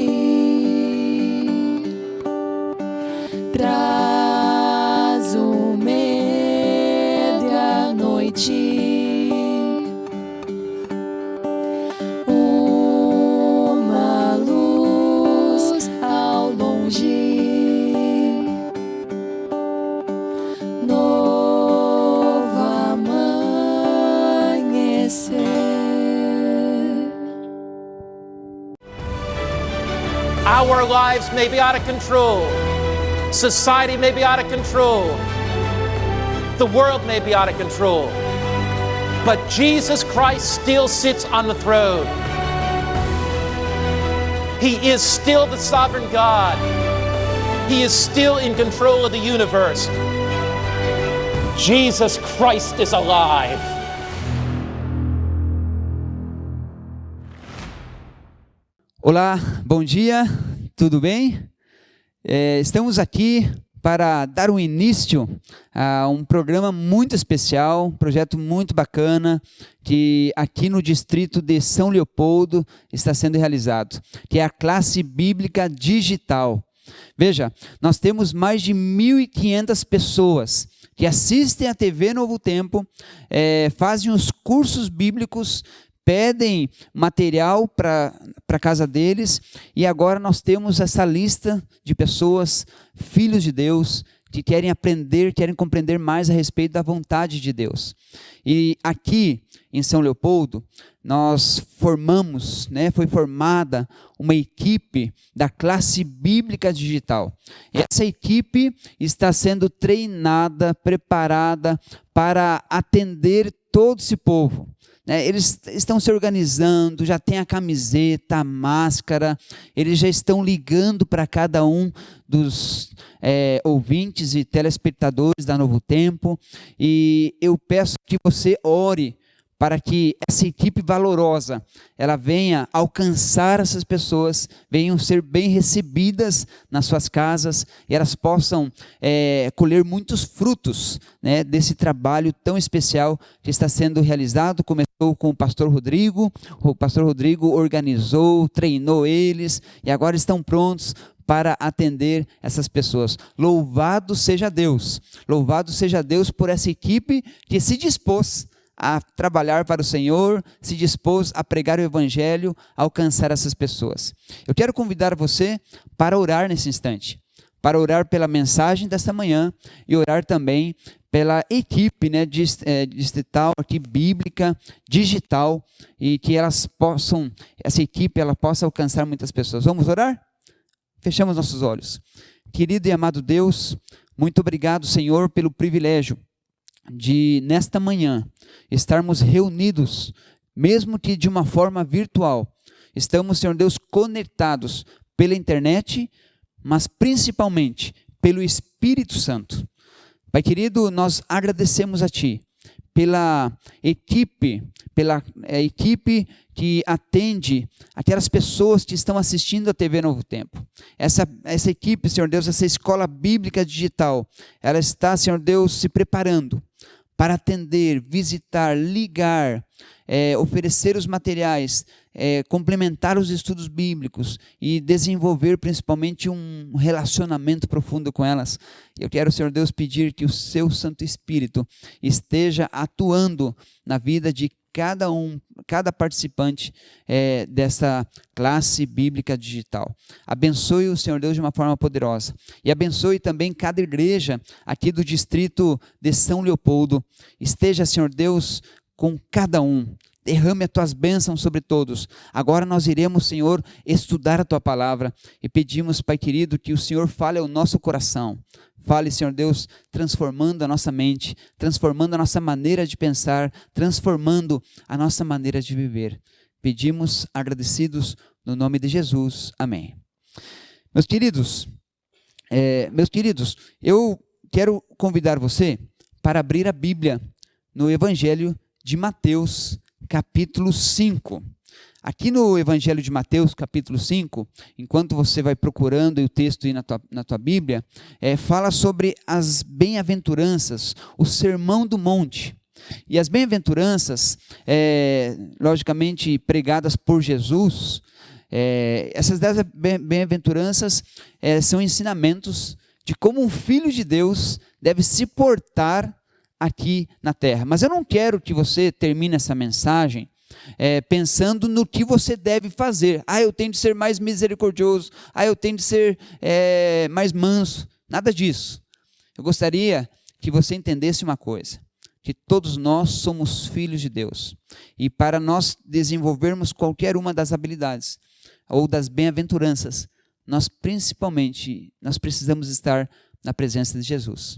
Speaker 1: traz o medo e a noite, uma luz ao longe, novo amanhecer.
Speaker 9: Our lives may be out of control. Society may be out of control. The world may be out of control. But Jesus Christ still sits on the throne. He is still the sovereign God. He is still in control of the universe. Jesus Christ is alive.
Speaker 8: Olá, bom dia, tudo bem? Estamos aqui para dar um início a um programa muito especial, um projeto muito bacana, que aqui no distrito de São Leopoldo está sendo realizado, que é a classe bíblica digital. Veja, nós temos mais de 1.500 pessoas que assistem à TV Novo Tempo, fazem os cursos bíblicos, pedem material para a casa deles, e agora nós temos essa lista de pessoas, filhos de Deus, que querem aprender, querem compreender mais a respeito da vontade de Deus. E aqui em São Leopoldo, nós formamos, foi formada uma equipe da classe bíblica digital. Essa equipe está sendo treinada, preparada para atender todo esse povo. Eles estão se organizando, já tem a camiseta, a máscara, eles já estão ligando para cada um dos ouvintes e telespectadores da Novo Tempo, e eu peço que você ore para que essa equipe valorosa, ela venha alcançar essas pessoas, venham ser bem recebidas nas suas casas, e elas possam colher muitos frutos, desse trabalho tão especial que está sendo realizado. Começou com o pastor Rodrigo organizou, treinou eles, e agora estão prontos para atender essas pessoas. Louvado seja Deus por essa equipe que se dispôs a trabalhar para o Senhor, se dispôs a pregar o Evangelho, a alcançar essas pessoas. Eu quero convidar você para orar nesse instante, para orar pela mensagem desta manhã e orar também pela equipe, né, distrital, aqui, bíblica, digital, e que essa equipe ela possa alcançar muitas pessoas. Vamos orar? Fechamos nossos olhos. Querido e amado Deus, muito obrigado, Senhor, pelo privilégio de, nesta manhã, estarmos reunidos, mesmo que de uma forma virtual. Estamos, Senhor Deus, conectados pela internet, mas principalmente pelo Espírito Santo. Pai querido, nós agradecemos a Ti pela equipe que atende aquelas pessoas que estão assistindo a TV Novo Tempo. Essa equipe, Senhor Deus, essa escola bíblica digital, ela está, Senhor Deus, se preparando para atender, visitar, ligar, oferecer os materiais, complementar os estudos bíblicos e desenvolver principalmente um relacionamento profundo com elas. Eu quero, Senhor Deus, pedir que o Seu Santo Espírito esteja atuando na vida de cada participante dessa classe bíblica digital. Abençoe o Senhor Deus de uma forma poderosa. E abençoe também cada igreja aqui do distrito de São Leopoldo. Esteja, Senhor Deus, com cada um. Derrame as Tuas bênçãos sobre todos. Agora nós iremos, Senhor, estudar a Tua palavra e pedimos, Pai querido, que o Senhor fale ao nosso coração. Fale, Senhor Deus, transformando a nossa mente, transformando a nossa maneira de pensar, transformando a nossa maneira de viver. Pedimos agradecidos no nome de Jesus. Amém. Meus queridos, eu quero convidar você para abrir a Bíblia no Evangelho de Mateus, capítulo 5. Aqui no Evangelho de Mateus, capítulo 5, enquanto você vai procurando o texto aí na tua Bíblia, fala sobre as bem-aventuranças, o Sermão do Monte. E as bem-aventuranças, logicamente pregadas por Jesus, essas 10 bem-aventuranças são ensinamentos de como um filho de Deus deve se portar aqui na terra. Mas eu não quero que você termine essa mensagem pensando no que você deve fazer. Eu tenho de ser mais misericordioso. Eu tenho de ser mais manso. Nada disso. Eu gostaria que você entendesse uma coisa, que todos nós somos filhos de Deus. E para nós desenvolvermos qualquer uma das habilidades ou das bem-aventuranças, nós precisamos estar na presença de Jesus.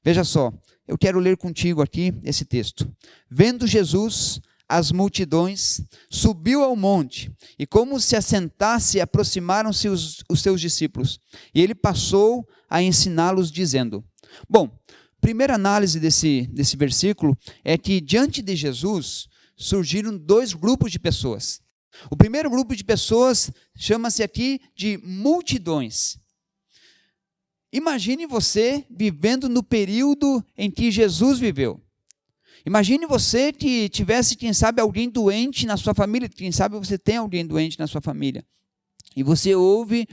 Speaker 8: Veja só, eu quero ler contigo aqui esse texto. Vendo Jesus as multidões, subiu ao monte, e como se assentasse, aproximaram-se os seus discípulos, e ele passou a ensiná-los, dizendo... Bom, primeira análise desse versículo é que diante de Jesus surgiram 2 grupos de pessoas. O primeiro grupo de pessoas chama-se aqui de multidões. Imagine você vivendo no período em que Jesus viveu. Imagine você que tivesse, quem sabe, alguém doente na sua família, quem sabe você tem alguém doente na sua família, e você ouve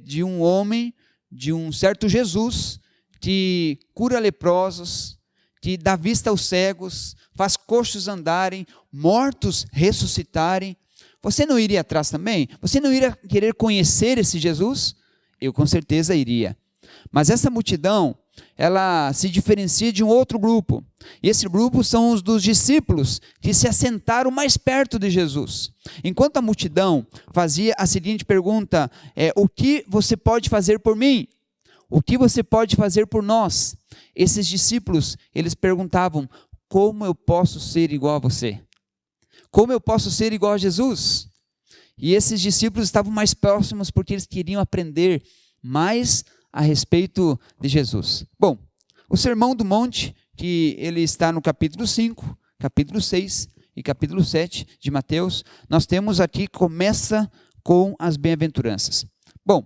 Speaker 8: de um homem, de um certo Jesus, que cura leprosos, que dá vista aos cegos, faz coxos andarem, mortos ressuscitarem. Você não iria atrás também? Você não iria querer conhecer esse Jesus? Eu com certeza iria. Mas essa multidão, ela se diferencia de um outro grupo. E esse grupo são os dos discípulos que se assentaram mais perto de Jesus. Enquanto a multidão fazia a seguinte pergunta: o que você pode fazer por mim? O que você pode fazer por nós? Esses discípulos, eles perguntavam: como eu posso ser igual a você? Como eu posso ser igual a Jesus? E esses discípulos estavam mais próximos porque eles queriam aprender mais a respeito de Jesus. Bom, o Sermão do Monte, que ele está no capítulo 5, capítulo 6 e capítulo 7 de Mateus, nós temos aqui, começa com as bem-aventuranças. Bom,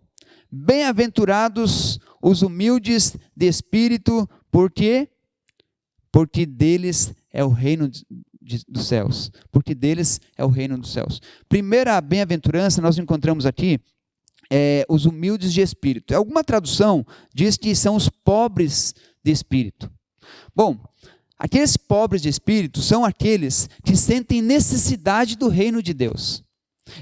Speaker 8: bem-aventurados os humildes de espírito, por quê? Porque deles é o reino dos céus. Porque deles é o reino dos céus. Primeira bem-aventurança nós encontramos aqui os humildes de espírito. Alguma tradução diz que são os pobres de espírito. Bom, aqueles pobres de espírito são aqueles que sentem necessidade do reino de Deus.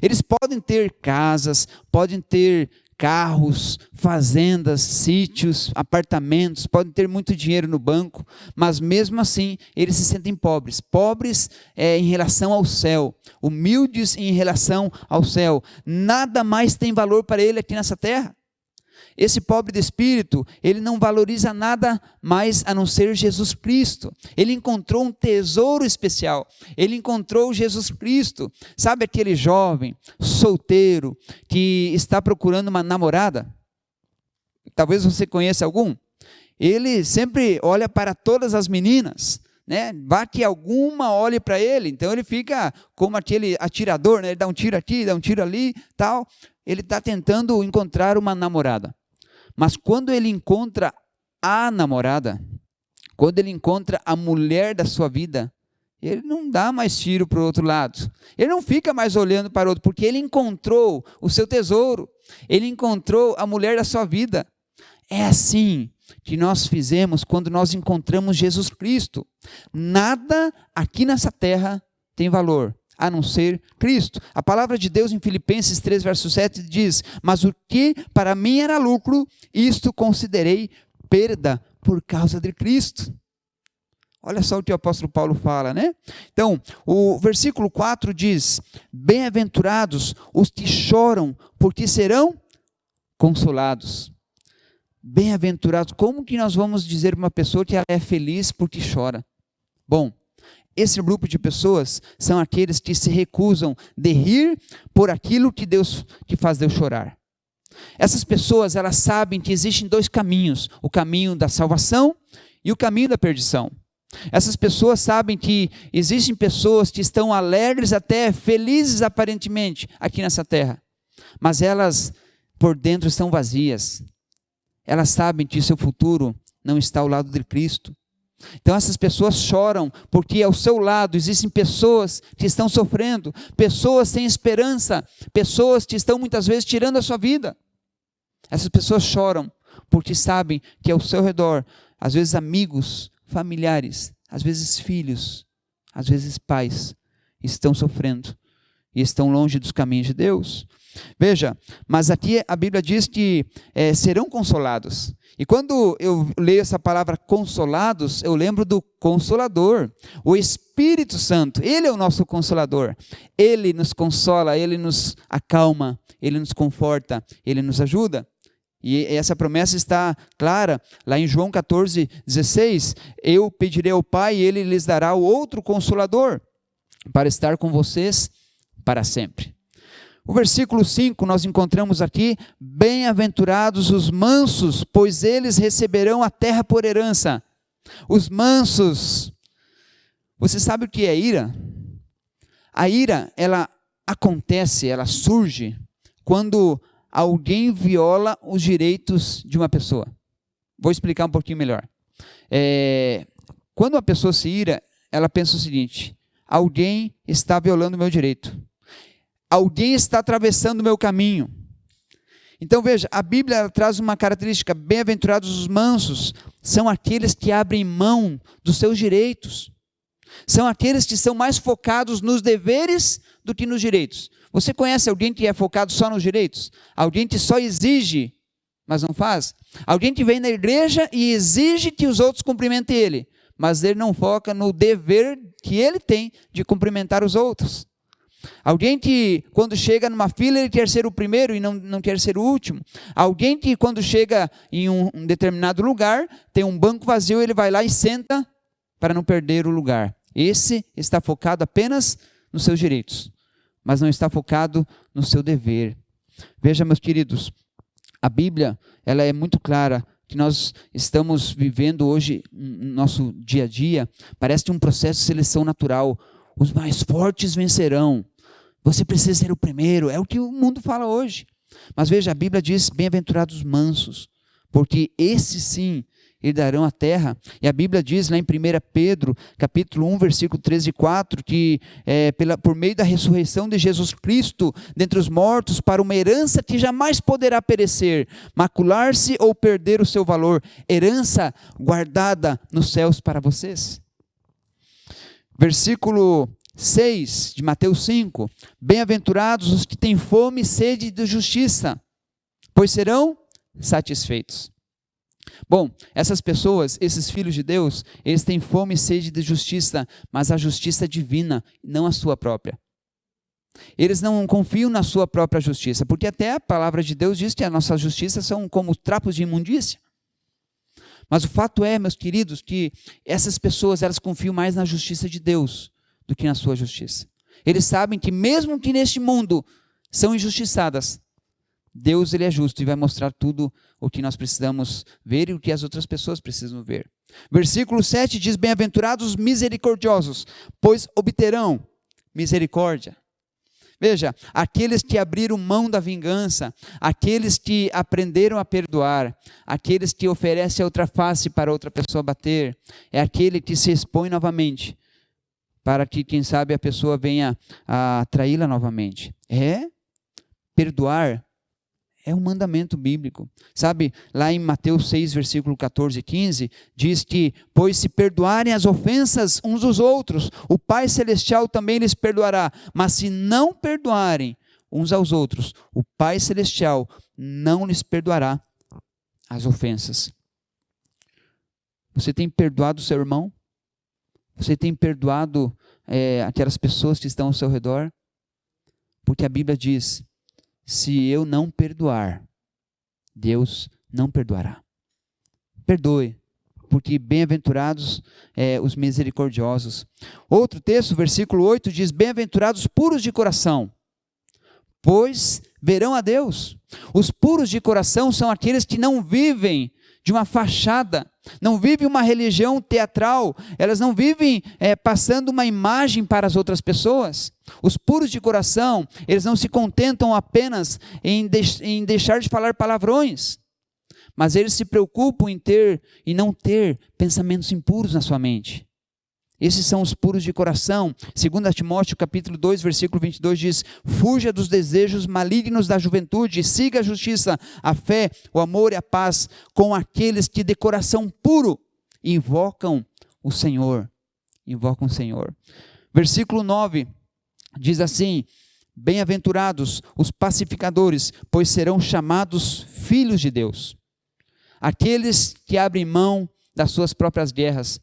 Speaker 8: Eles podem ter casas, podem ter carros, fazendas, sítios, apartamentos, podem ter muito dinheiro no banco, mas mesmo assim eles se sentem pobres. Pobres em relação ao céu, humildes em relação ao céu. Nada mais tem valor para ele aqui nessa terra. Esse pobre de espírito, ele não valoriza nada mais a não ser Jesus Cristo. Ele encontrou um tesouro especial. Ele encontrou Jesus Cristo. Sabe aquele jovem solteiro que está procurando uma namorada? Talvez você conheça algum. Ele sempre olha para todas as meninas, né? Vá que alguma olhe para ele. Então ele fica como aquele atirador, né? Ele dá um tiro aqui, dá um tiro ali, tal. Ele está tentando encontrar uma namorada. Mas quando ele encontra a namorada, quando ele encontra a mulher da sua vida, ele não dá mais tiro para o outro lado. Ele não fica mais olhando para o outro, porque ele encontrou o seu tesouro. Ele encontrou a mulher da sua vida. É assim que nós fizemos quando nós encontramos Jesus Cristo. Nada aqui nessa terra tem valor, a não ser Cristo. A palavra de Deus em Filipenses 3, verso 7 diz: mas o que para mim era lucro, isto considerei perda por causa de Cristo. Olha só o que o apóstolo Paulo fala, né? Então, o versículo 4 diz: bem-aventurados os que choram, porque serão consolados. Bem-aventurados, como que nós vamos dizer para uma pessoa que ela é feliz porque chora? Bom, esse grupo de pessoas são aqueles que se recusam de rir por aquilo que faz Deus chorar. Essas pessoas, elas sabem que existem dois caminhos, o caminho da salvação e o caminho da perdição. Essas pessoas sabem que existem pessoas que estão alegres, até felizes aparentemente aqui nessa terra, mas elas por dentro estão vazias. Elas sabem que o seu futuro não está ao lado de Cristo. Então essas pessoas choram porque ao seu lado existem pessoas que estão sofrendo, pessoas sem esperança, pessoas que estão muitas vezes tirando a sua vida. Essas pessoas choram porque sabem que ao seu redor, às vezes amigos, familiares, às vezes filhos, às vezes pais, estão sofrendo e estão longe dos caminhos de Deus. Veja, mas aqui a Bíblia diz que serão consolados. E quando eu leio essa palavra consolados, eu lembro do Consolador, o Espírito Santo. Ele é o nosso Consolador. Ele nos consola, ele nos acalma, ele nos conforta, ele nos ajuda. E essa promessa está clara lá em João 14:16. Eu pedirei ao Pai e ele lhes dará o outro Consolador para estar com vocês para sempre. O versículo 5 nós encontramos aqui: bem-aventurados os mansos, pois eles receberão a terra por herança. Os mansos. Você sabe o que é ira? A ira, ela acontece, ela surge quando alguém viola os direitos de uma pessoa. Vou explicar um pouquinho melhor. Quando uma pessoa se ira, ela pensa o seguinte: alguém está violando o meu direito. Alguém está atravessando o meu caminho. Então veja, a Bíblia traz uma característica: bem-aventurados os mansos, são aqueles que abrem mão dos seus direitos. São aqueles que são mais focados nos deveres do que nos direitos. Você conhece alguém que é focado só nos direitos? Alguém que só exige, mas não faz? Alguém que vem na igreja e exige que os outros cumprimentem ele, mas ele não foca no dever que ele tem de cumprimentar os outros. Alguém que quando chega numa fila ele quer ser o primeiro e não quer ser o último. Alguém que quando chega em um determinado lugar, tem um banco vazio, ele vai lá e senta para não perder o lugar. Esse está focado apenas nos seus direitos, mas não está focado no seu dever. Veja, meus queridos, a Bíblia ela é muito clara que nós estamos vivendo hoje no nosso dia a dia. Parece um processo de seleção natural. Os mais fortes vencerão. Você precisa ser o primeiro. É o que o mundo fala hoje. Mas veja, a Bíblia diz: bem-aventurados os mansos, porque esses sim, herdarão a terra. E a Bíblia diz lá em 1 Pedro, capítulo 1, versículo 13 e 4, que por meio da ressurreição de Jesus Cristo dentre os mortos, para uma herança que jamais poderá perecer, macular-se ou perder o seu valor, herança guardada nos céus para vocês. Versículo 6 de Mateus 5, bem-aventurados os que têm fome e sede de justiça, pois serão satisfeitos. Bom, essas pessoas, esses filhos de Deus, eles têm fome e sede de justiça, mas a justiça divina, não a sua própria. Eles não confiam na sua própria justiça, porque até a palavra de Deus diz que a nossa justiça são como trapos de imundícia. Mas o fato é, meus queridos, que essas pessoas, elas confiam mais na justiça de Deus do que na sua justiça. Eles sabem que mesmo que neste mundo são injustiçadas, Deus, ele é justo e vai mostrar tudo o que nós precisamos ver e o que as outras pessoas precisam ver. Versículo 7 diz, bem-aventurados os misericordiosos, pois obterão misericórdia. Veja, aqueles que abriram mão da vingança, aqueles que aprenderam a perdoar, aqueles que oferecem a outra face para outra pessoa bater, é aquele que se expõe novamente, para que, quem sabe, a pessoa venha a traí-la novamente. Perdoar é um mandamento bíblico. Sabe, lá em Mateus 6, versículo 14 e 15, diz que, pois se perdoarem as ofensas uns dos outros, o Pai Celestial também lhes perdoará. Mas se não perdoarem uns aos outros, o Pai Celestial não lhes perdoará as ofensas. Você tem perdoado o seu irmão? Você tem perdoado aquelas pessoas que estão ao seu redor? Porque a Bíblia diz, se eu não perdoar, Deus não perdoará. Perdoe, porque bem-aventurados os misericordiosos. Outro texto, versículo 8, diz, bem-aventurados puros de coração, pois verão a Deus. Os puros de coração são aqueles que não vivem de uma fachada, não vivem uma religião teatral, elas não vivem passando uma imagem para as outras pessoas. Os puros de coração, eles não se contentam apenas em deixar de falar palavrões, mas eles se preocupam em ter e não ter pensamentos impuros na sua mente. Esses são os puros de coração. 2 Timóteo capítulo 2, versículo 22 diz, fuja dos desejos malignos da juventude, siga a justiça, a fé, o amor e a paz com aqueles que de coração puro invocam o Senhor. Invocam o Senhor. Versículo 9 diz assim, bem-aventurados os pacificadores, pois serão chamados filhos de Deus. Aqueles que abrem mão das suas próprias guerras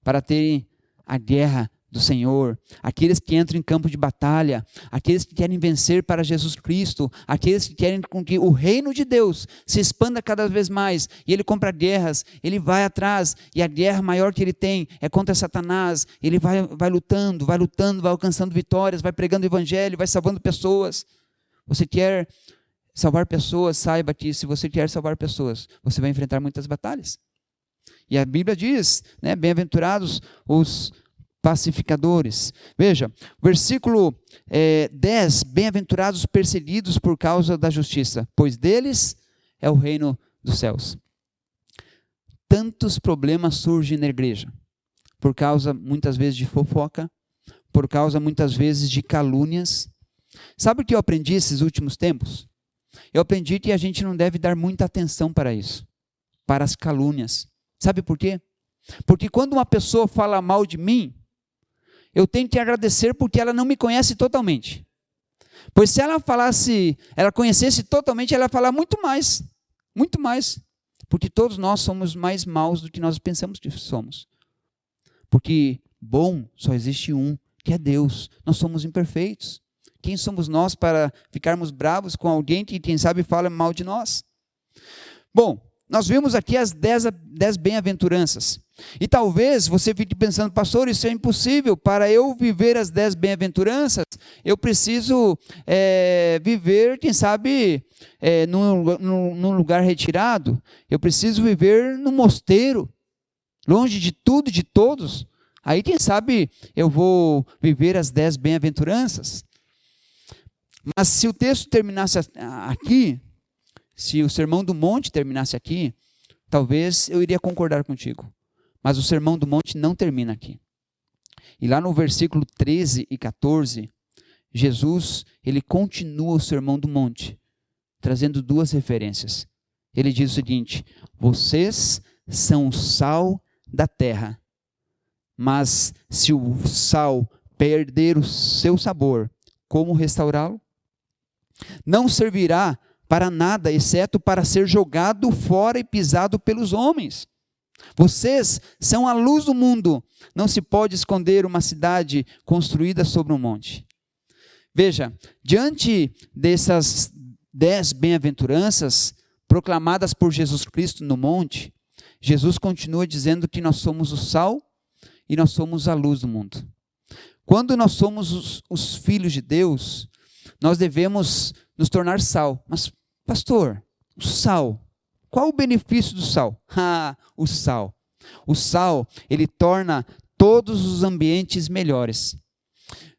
Speaker 8: para terem a guerra do Senhor, aqueles que entram em campo de batalha, aqueles que querem vencer para Jesus Cristo, aqueles que querem que o reino de Deus se expanda cada vez mais, e ele compra guerras, ele vai atrás, e a guerra maior que ele tem é contra Satanás, ele vai lutando, vai alcançando vitórias, vai pregando o evangelho, vai salvando pessoas. Você quer salvar pessoas, saiba que se você quer salvar pessoas, você vai enfrentar muitas batalhas. E a Bíblia diz, bem-aventurados os pacificadores. Veja, versículo 10, bem-aventurados os perseguidos por causa da justiça, pois deles é o reino dos céus. Tantos problemas surgem na igreja, por causa muitas vezes de fofoca, por causa muitas vezes de calúnias. Sabe o que eu aprendi esses últimos tempos? Eu aprendi que a gente não deve dar muita atenção para isso, para as calúnias. Sabe por quê? Porque quando uma pessoa fala mal de mim, eu tenho que agradecer porque ela não me conhece totalmente. Pois se ela conhecesse totalmente, ela ia falar muito mais. Porque todos nós somos mais maus do que nós pensamos que somos. Porque bom só existe um, que é Deus. Nós somos imperfeitos. Quem somos nós para ficarmos bravos com alguém que, quem sabe, fala mal de nós? Bom, nós vimos aqui as 10 bem-aventuranças. E talvez você fique pensando, pastor, isso é impossível. Para eu viver as 10 bem-aventuranças, eu preciso viver, quem sabe, num lugar retirado. Eu preciso viver num mosteiro, longe de tudo e de todos. Aí, quem sabe, eu vou viver as 10 bem-aventuranças. Mas se o texto terminasse aqui, se o Sermão do Monte terminasse aqui, talvez eu iria concordar contigo. Mas o Sermão do Monte não termina aqui. E lá no versículo 13 e 14, Jesus, ele continua o Sermão do Monte, trazendo duas referências. Ele diz o seguinte: vocês são o sal da terra, mas se o sal perder o seu sabor, como restaurá-lo? Não servirá para nada, exceto para ser jogado fora e pisado pelos homens. Vocês são a luz do mundo. Não se pode esconder uma cidade construída sobre um monte. Veja, diante dessas 10 bem-aventuranças proclamadas por Jesus Cristo no monte, Jesus continua dizendo que nós somos o sal e nós somos a luz do mundo. Quando nós somos os filhos de Deus, nós devemos nos tornar sal. Mas, pastor, o sal, qual o benefício do sal? O sal. O sal, ele torna todos os ambientes melhores.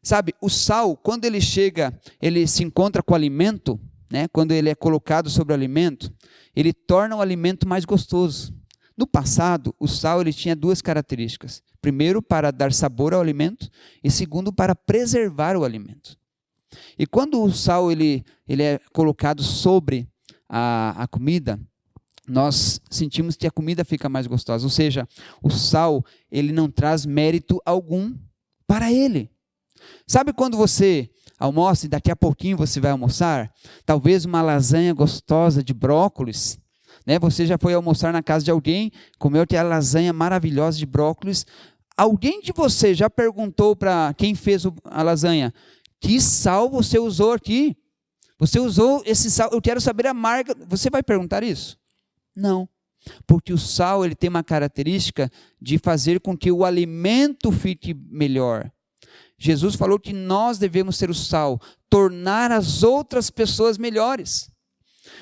Speaker 8: Sabe, o sal, quando ele chega, ele se encontra com o alimento, né? Quando ele é colocado sobre o alimento, ele torna o alimento mais gostoso. No passado, o sal ele tinha duas características. Primeiro, para dar sabor ao alimento, e segundo, para preservar o alimento. E quando o sal ele é colocado sobre a comida, nós sentimos que a comida fica mais gostosa. Ou seja, o sal ele não traz mérito algum para ele. Sabe quando você almoça e daqui a pouquinho você vai almoçar? Talvez uma lasanha gostosa de brócolis, né? Você já foi almoçar na casa de alguém, comeu aquela lasanha maravilhosa de brócolis. Alguém de você já perguntou para quem fez a lasanha: que sal você usou aqui? Você usou esse sal, eu quero saber a marca. Você vai perguntar isso? Não, porque o sal ele tem uma característica de fazer com que o alimento fique melhor. Jesus falou que nós devemos ser o sal, tornar as outras pessoas melhores.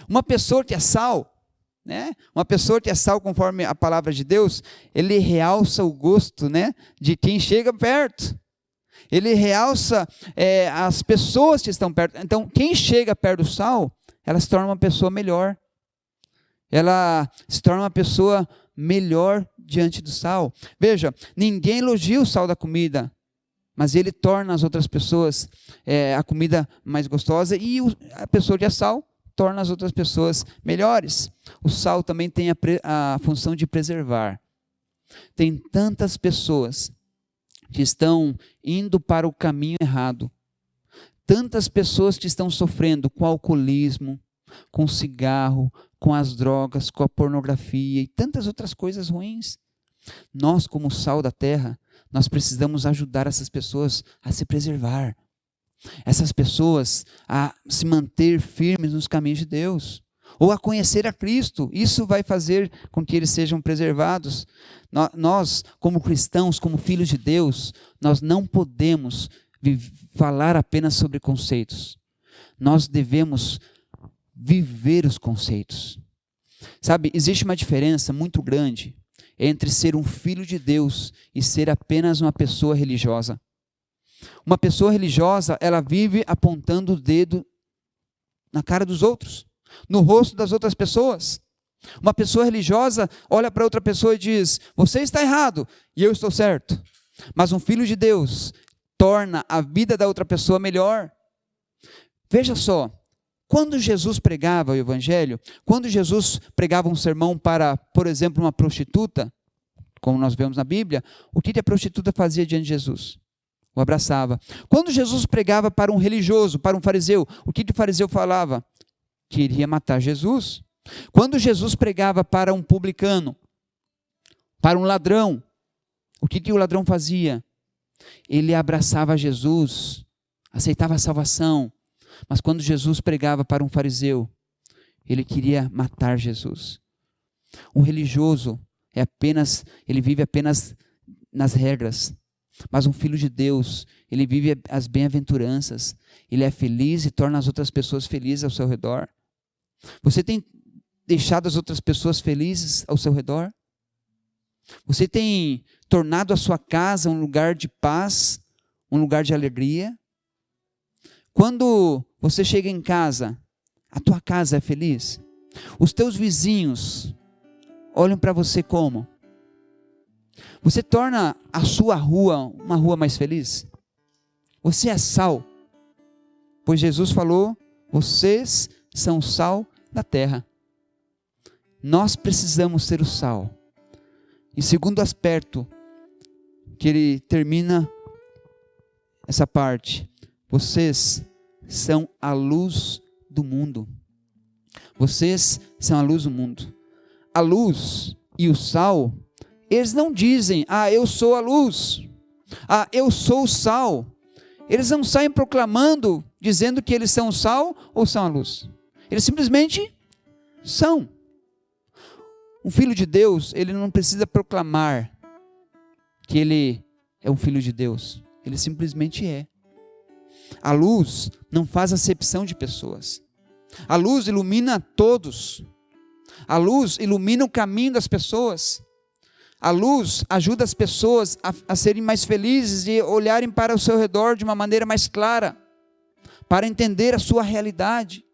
Speaker 8: Uma pessoa que é sal, né? Uma pessoa que é sal conforme a palavra de Deus, ele realça o gosto, né, de quem chega perto. Ele realça as pessoas que estão perto. Então, quem chega perto do sal, ela se torna uma pessoa melhor. Ela se torna uma pessoa melhor diante do sal. Veja, ninguém elogia o sal da comida, mas ele torna as outras pessoas a comida mais gostosa, e a pessoa que é sal torna as outras pessoas melhores. O sal também tem a função de preservar. Tem tantas pessoas que estão indo para o caminho errado, tantas pessoas que estão sofrendo com alcoolismo, com cigarro, com as drogas, com a pornografia e tantas outras coisas ruins. Nós, como sal da terra, nós precisamos ajudar essas pessoas a se preservar, essas pessoas a se manter firmes nos caminhos de Deus, ou a conhecer a Cristo. Isso vai fazer com que eles sejam preservados. Nós, como cristãos, como filhos de Deus, nós não podemos falar apenas sobre conceitos. Nós devemos viver os conceitos. Sabe, existe uma diferença muito grande entre ser um filho de Deus e ser apenas uma pessoa religiosa. Uma pessoa religiosa, ela vive apontando o dedo na cara dos outros, no rosto das outras pessoas. Uma pessoa religiosa olha para outra pessoa e diz: você está errado e eu estou certo. Mas um filho de Deus torna a vida da outra pessoa melhor. Veja só, quando Jesus pregava o evangelho, quando Jesus pregava um sermão para, por exemplo, uma prostituta, como nós vemos na Bíblia, o que a prostituta fazia diante de Jesus? O abraçava. Quando Jesus pregava para um religioso, para um fariseu, o que o fariseu falava? Queria matar Jesus. Quando Jesus pregava para um publicano, para um ladrão, o que o ladrão fazia? Ele abraçava Jesus, aceitava a salvação. Mas quando Jesus pregava para um fariseu, ele queria matar Jesus. Um religioso ele vive apenas nas regras. Mas um filho de Deus, ele vive as bem-aventuranças. Ele é feliz e torna as outras pessoas felizes ao seu redor. Você tem deixado as outras pessoas felizes ao seu redor? Você tem tornado a sua casa um lugar de paz, um lugar de alegria? Quando você chega em casa, a tua casa é feliz? Os teus vizinhos, olham para você como? Você torna a sua rua uma rua mais feliz? Você é sal? Pois Jesus falou, vocês são o sal da terra. Nós precisamos ser o sal. E segundo aspecto, que ele termina essa parte, vocês são a luz do mundo. Vocês são a luz do mundo. A luz e o sal, eles não dizem, eu sou a luz, eu sou o sal. Eles não saem proclamando, dizendo que eles são o sal ou são a luz. Eles simplesmente são. Um filho de Deus, ele não precisa proclamar que ele é um filho de Deus. Ele simplesmente é. A luz não faz acepção de pessoas. A luz ilumina todos. A luz ilumina o caminho das pessoas. A luz ajuda as pessoas a serem mais felizes e olharem para o seu redor de uma maneira mais clara, para entender a sua realidade.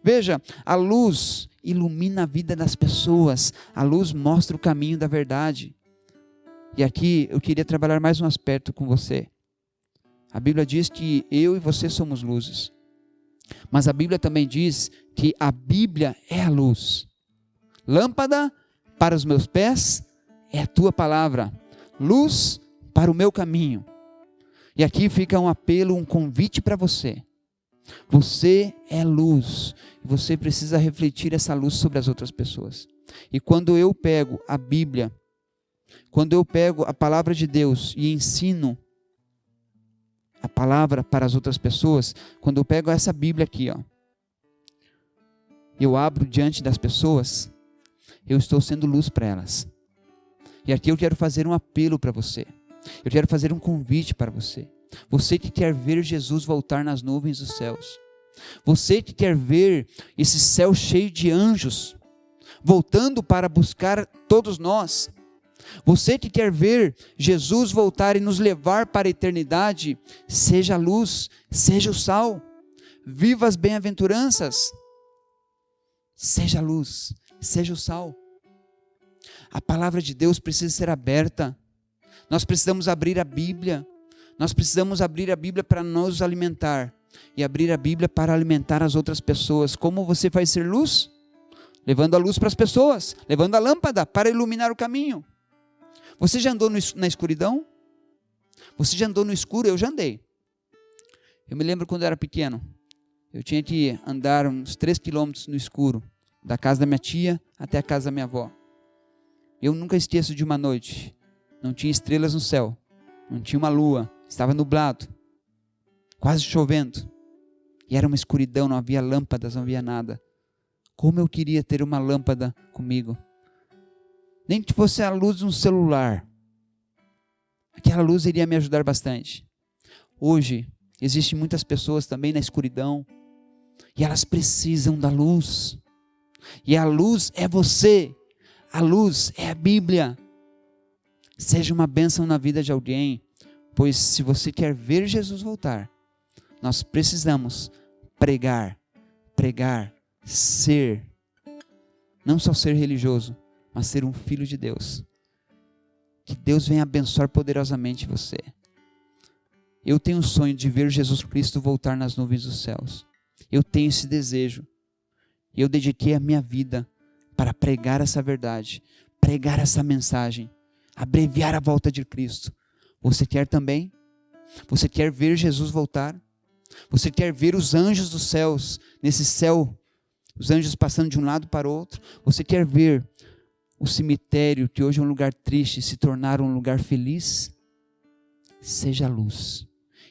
Speaker 8: Veja, a luz ilumina a vida das pessoas. A luz mostra o caminho da verdade. E aqui eu queria trabalhar mais um aspecto com você. A Bíblia diz que eu e você somos luzes. Mas a Bíblia também diz que a Bíblia é a luz. Lâmpada para os meus pés é a tua palavra. Luz para o meu caminho. E aqui fica um apelo, um convite para você. Você é luz. E você precisa refletir essa luz sobre as outras pessoas. E quando eu pego a Bíblia, quando eu pego a palavra de Deus e ensino a palavra para as outras pessoas, quando eu pego essa Bíblia aqui, eu abro diante das pessoas, eu estou sendo luz para elas. E aqui eu quero fazer um apelo para você. Eu quero fazer um convite para você. Você que quer ver Jesus voltar nas nuvens dos céus. Você que quer ver esse céu cheio de anjos, voltando para buscar todos nós. Você que quer ver Jesus voltar e nos levar para a eternidade, seja a luz, seja o sal, viva as bem-aventuranças, seja a luz, seja o sal. A palavra de Deus precisa ser aberta, nós precisamos abrir a Bíblia, nós precisamos abrir a Bíblia para nos alimentar, e abrir a Bíblia para alimentar as outras pessoas. Como você vai ser luz? Levando a luz para as pessoas, levando a lâmpada para iluminar o caminho. Você já andou na escuridão? Você já andou no escuro? Eu já andei. Eu me lembro quando eu era pequeno. Eu tinha que andar uns 3 quilômetros no escuro. Da casa da minha tia até a casa da minha avó. Eu nunca esqueço de uma noite. Não tinha estrelas no céu. Não tinha uma lua. Estava nublado. Quase chovendo. E era uma escuridão, não havia lâmpadas, não havia nada. Como eu queria ter uma lâmpada comigo. Nem que fosse a luz de um celular. Aquela luz iria me ajudar bastante. Hoje, existem muitas pessoas também na escuridão. E elas precisam da luz. E a luz é você. A luz é a Bíblia. Seja uma bênção na vida de alguém. Pois se você quer ver Jesus voltar, nós precisamos pregar, ser. Não só ser religioso, mas ser um filho de Deus. Que Deus venha abençoar poderosamente você. Eu tenho o sonho de ver Jesus Cristo voltar nas nuvens dos céus. Eu tenho esse desejo. Eu dediquei a minha vida para pregar essa verdade, pregar essa mensagem, abreviar a volta de Cristo. Você quer também? Você quer ver Jesus voltar? Você quer ver os anjos dos céus, nesse céu, os anjos passando de um lado para o outro? Você quer ver o cemitério, que hoje é um lugar triste, se tornar um lugar feliz? Seja a luz.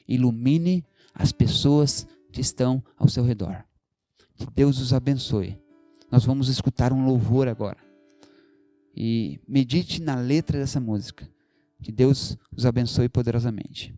Speaker 8: Ilumine as pessoas que estão ao seu redor. Que Deus os abençoe. Nós vamos escutar um louvor agora. E medite na letra dessa música. Que Deus os abençoe poderosamente.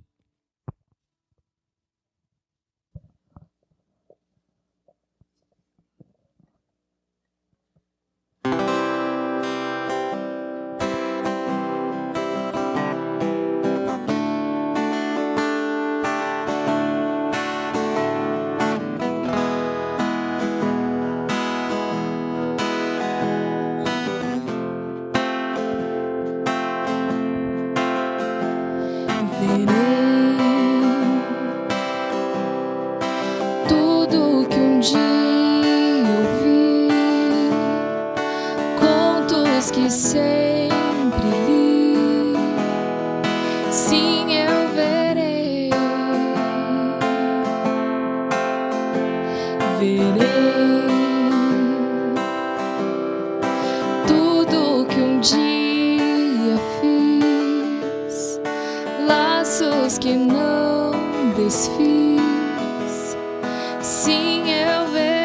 Speaker 1: textos que sempre li, sim, eu verei, tudo que um dia fiz, laços que não desfiz, sim, eu verei,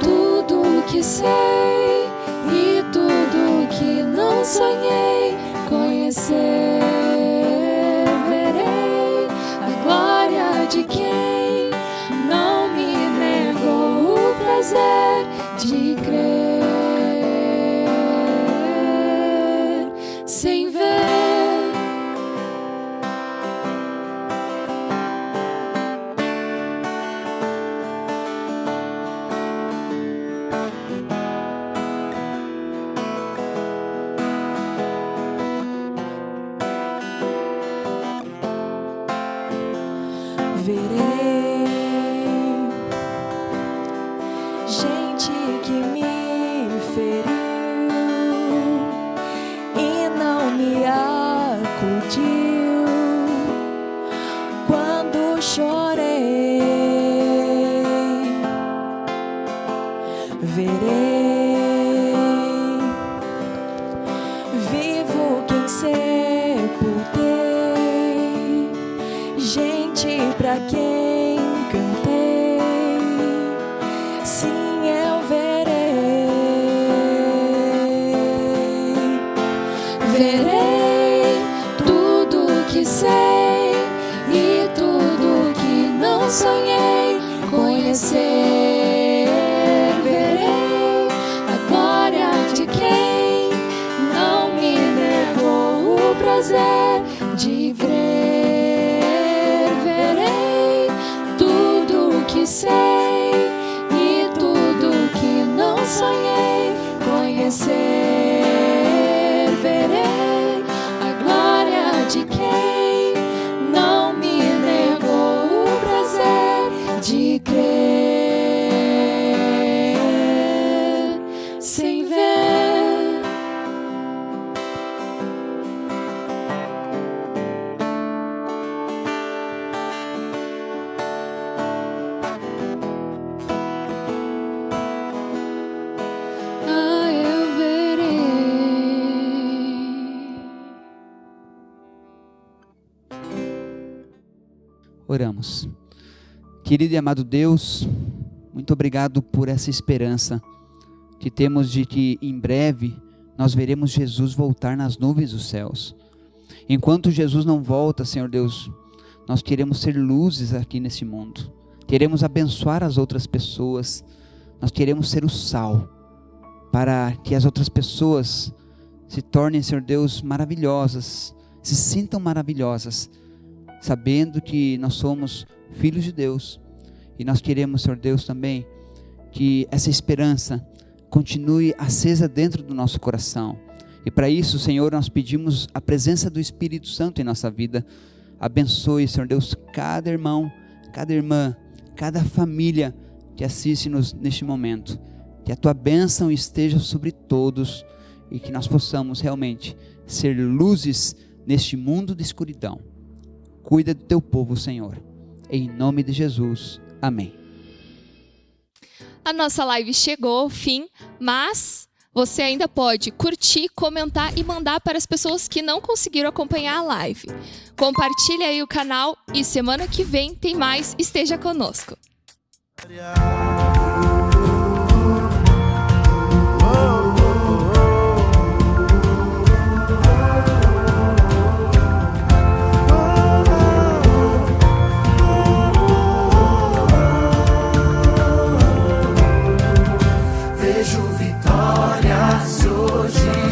Speaker 1: tudo que sei e tudo que não sonhei conhecer, verei a glória de quem não me negou o prazer de crer sem ver. Verei gente que me feriu e não me acudiu quando chorei. Verei vivo quem sepultei, gente pra quem cantei, sim, eu verei, tudo que sei e tudo que não sonhei conhecer, verei a glória de quem não me negou o prazer de crer, verei tudo que sei e tudo que não sonhei conhecer, verei a glória de quem não me negou o prazer de crer sem ver.
Speaker 8: Oramos. Querido e amado Deus, muito obrigado por essa esperança que temos de que em breve nós veremos Jesus voltar nas nuvens dos céus. Enquanto Jesus não volta, Senhor Deus, nós queremos ser luzes aqui nesse mundo. Queremos abençoar as outras pessoas. Nós queremos ser o sal para que as outras pessoas se tornem, Senhor Deus, maravilhosas, se sintam maravilhosas, sabendo que nós somos filhos de Deus. E nós queremos, Senhor Deus, também que essa esperança continue acesa dentro do nosso coração. E para isso, Senhor, nós pedimos a presença do Espírito Santo em nossa vida. Abençoe, Senhor Deus, cada irmão, cada irmã, cada família que assiste-nos neste momento. Que a Tua bênção esteja sobre todos e que nós possamos realmente ser luzes neste mundo de escuridão. Cuida do Teu povo, Senhor. Em nome de Jesus. Amém.
Speaker 2: A nossa live chegou ao fim, mas você ainda pode curtir, comentar e mandar para as pessoas que não conseguiram acompanhar a live. Compartilha aí o canal e semana que vem tem mais. Esteja conosco.
Speaker 3: Vejo vitória se hoje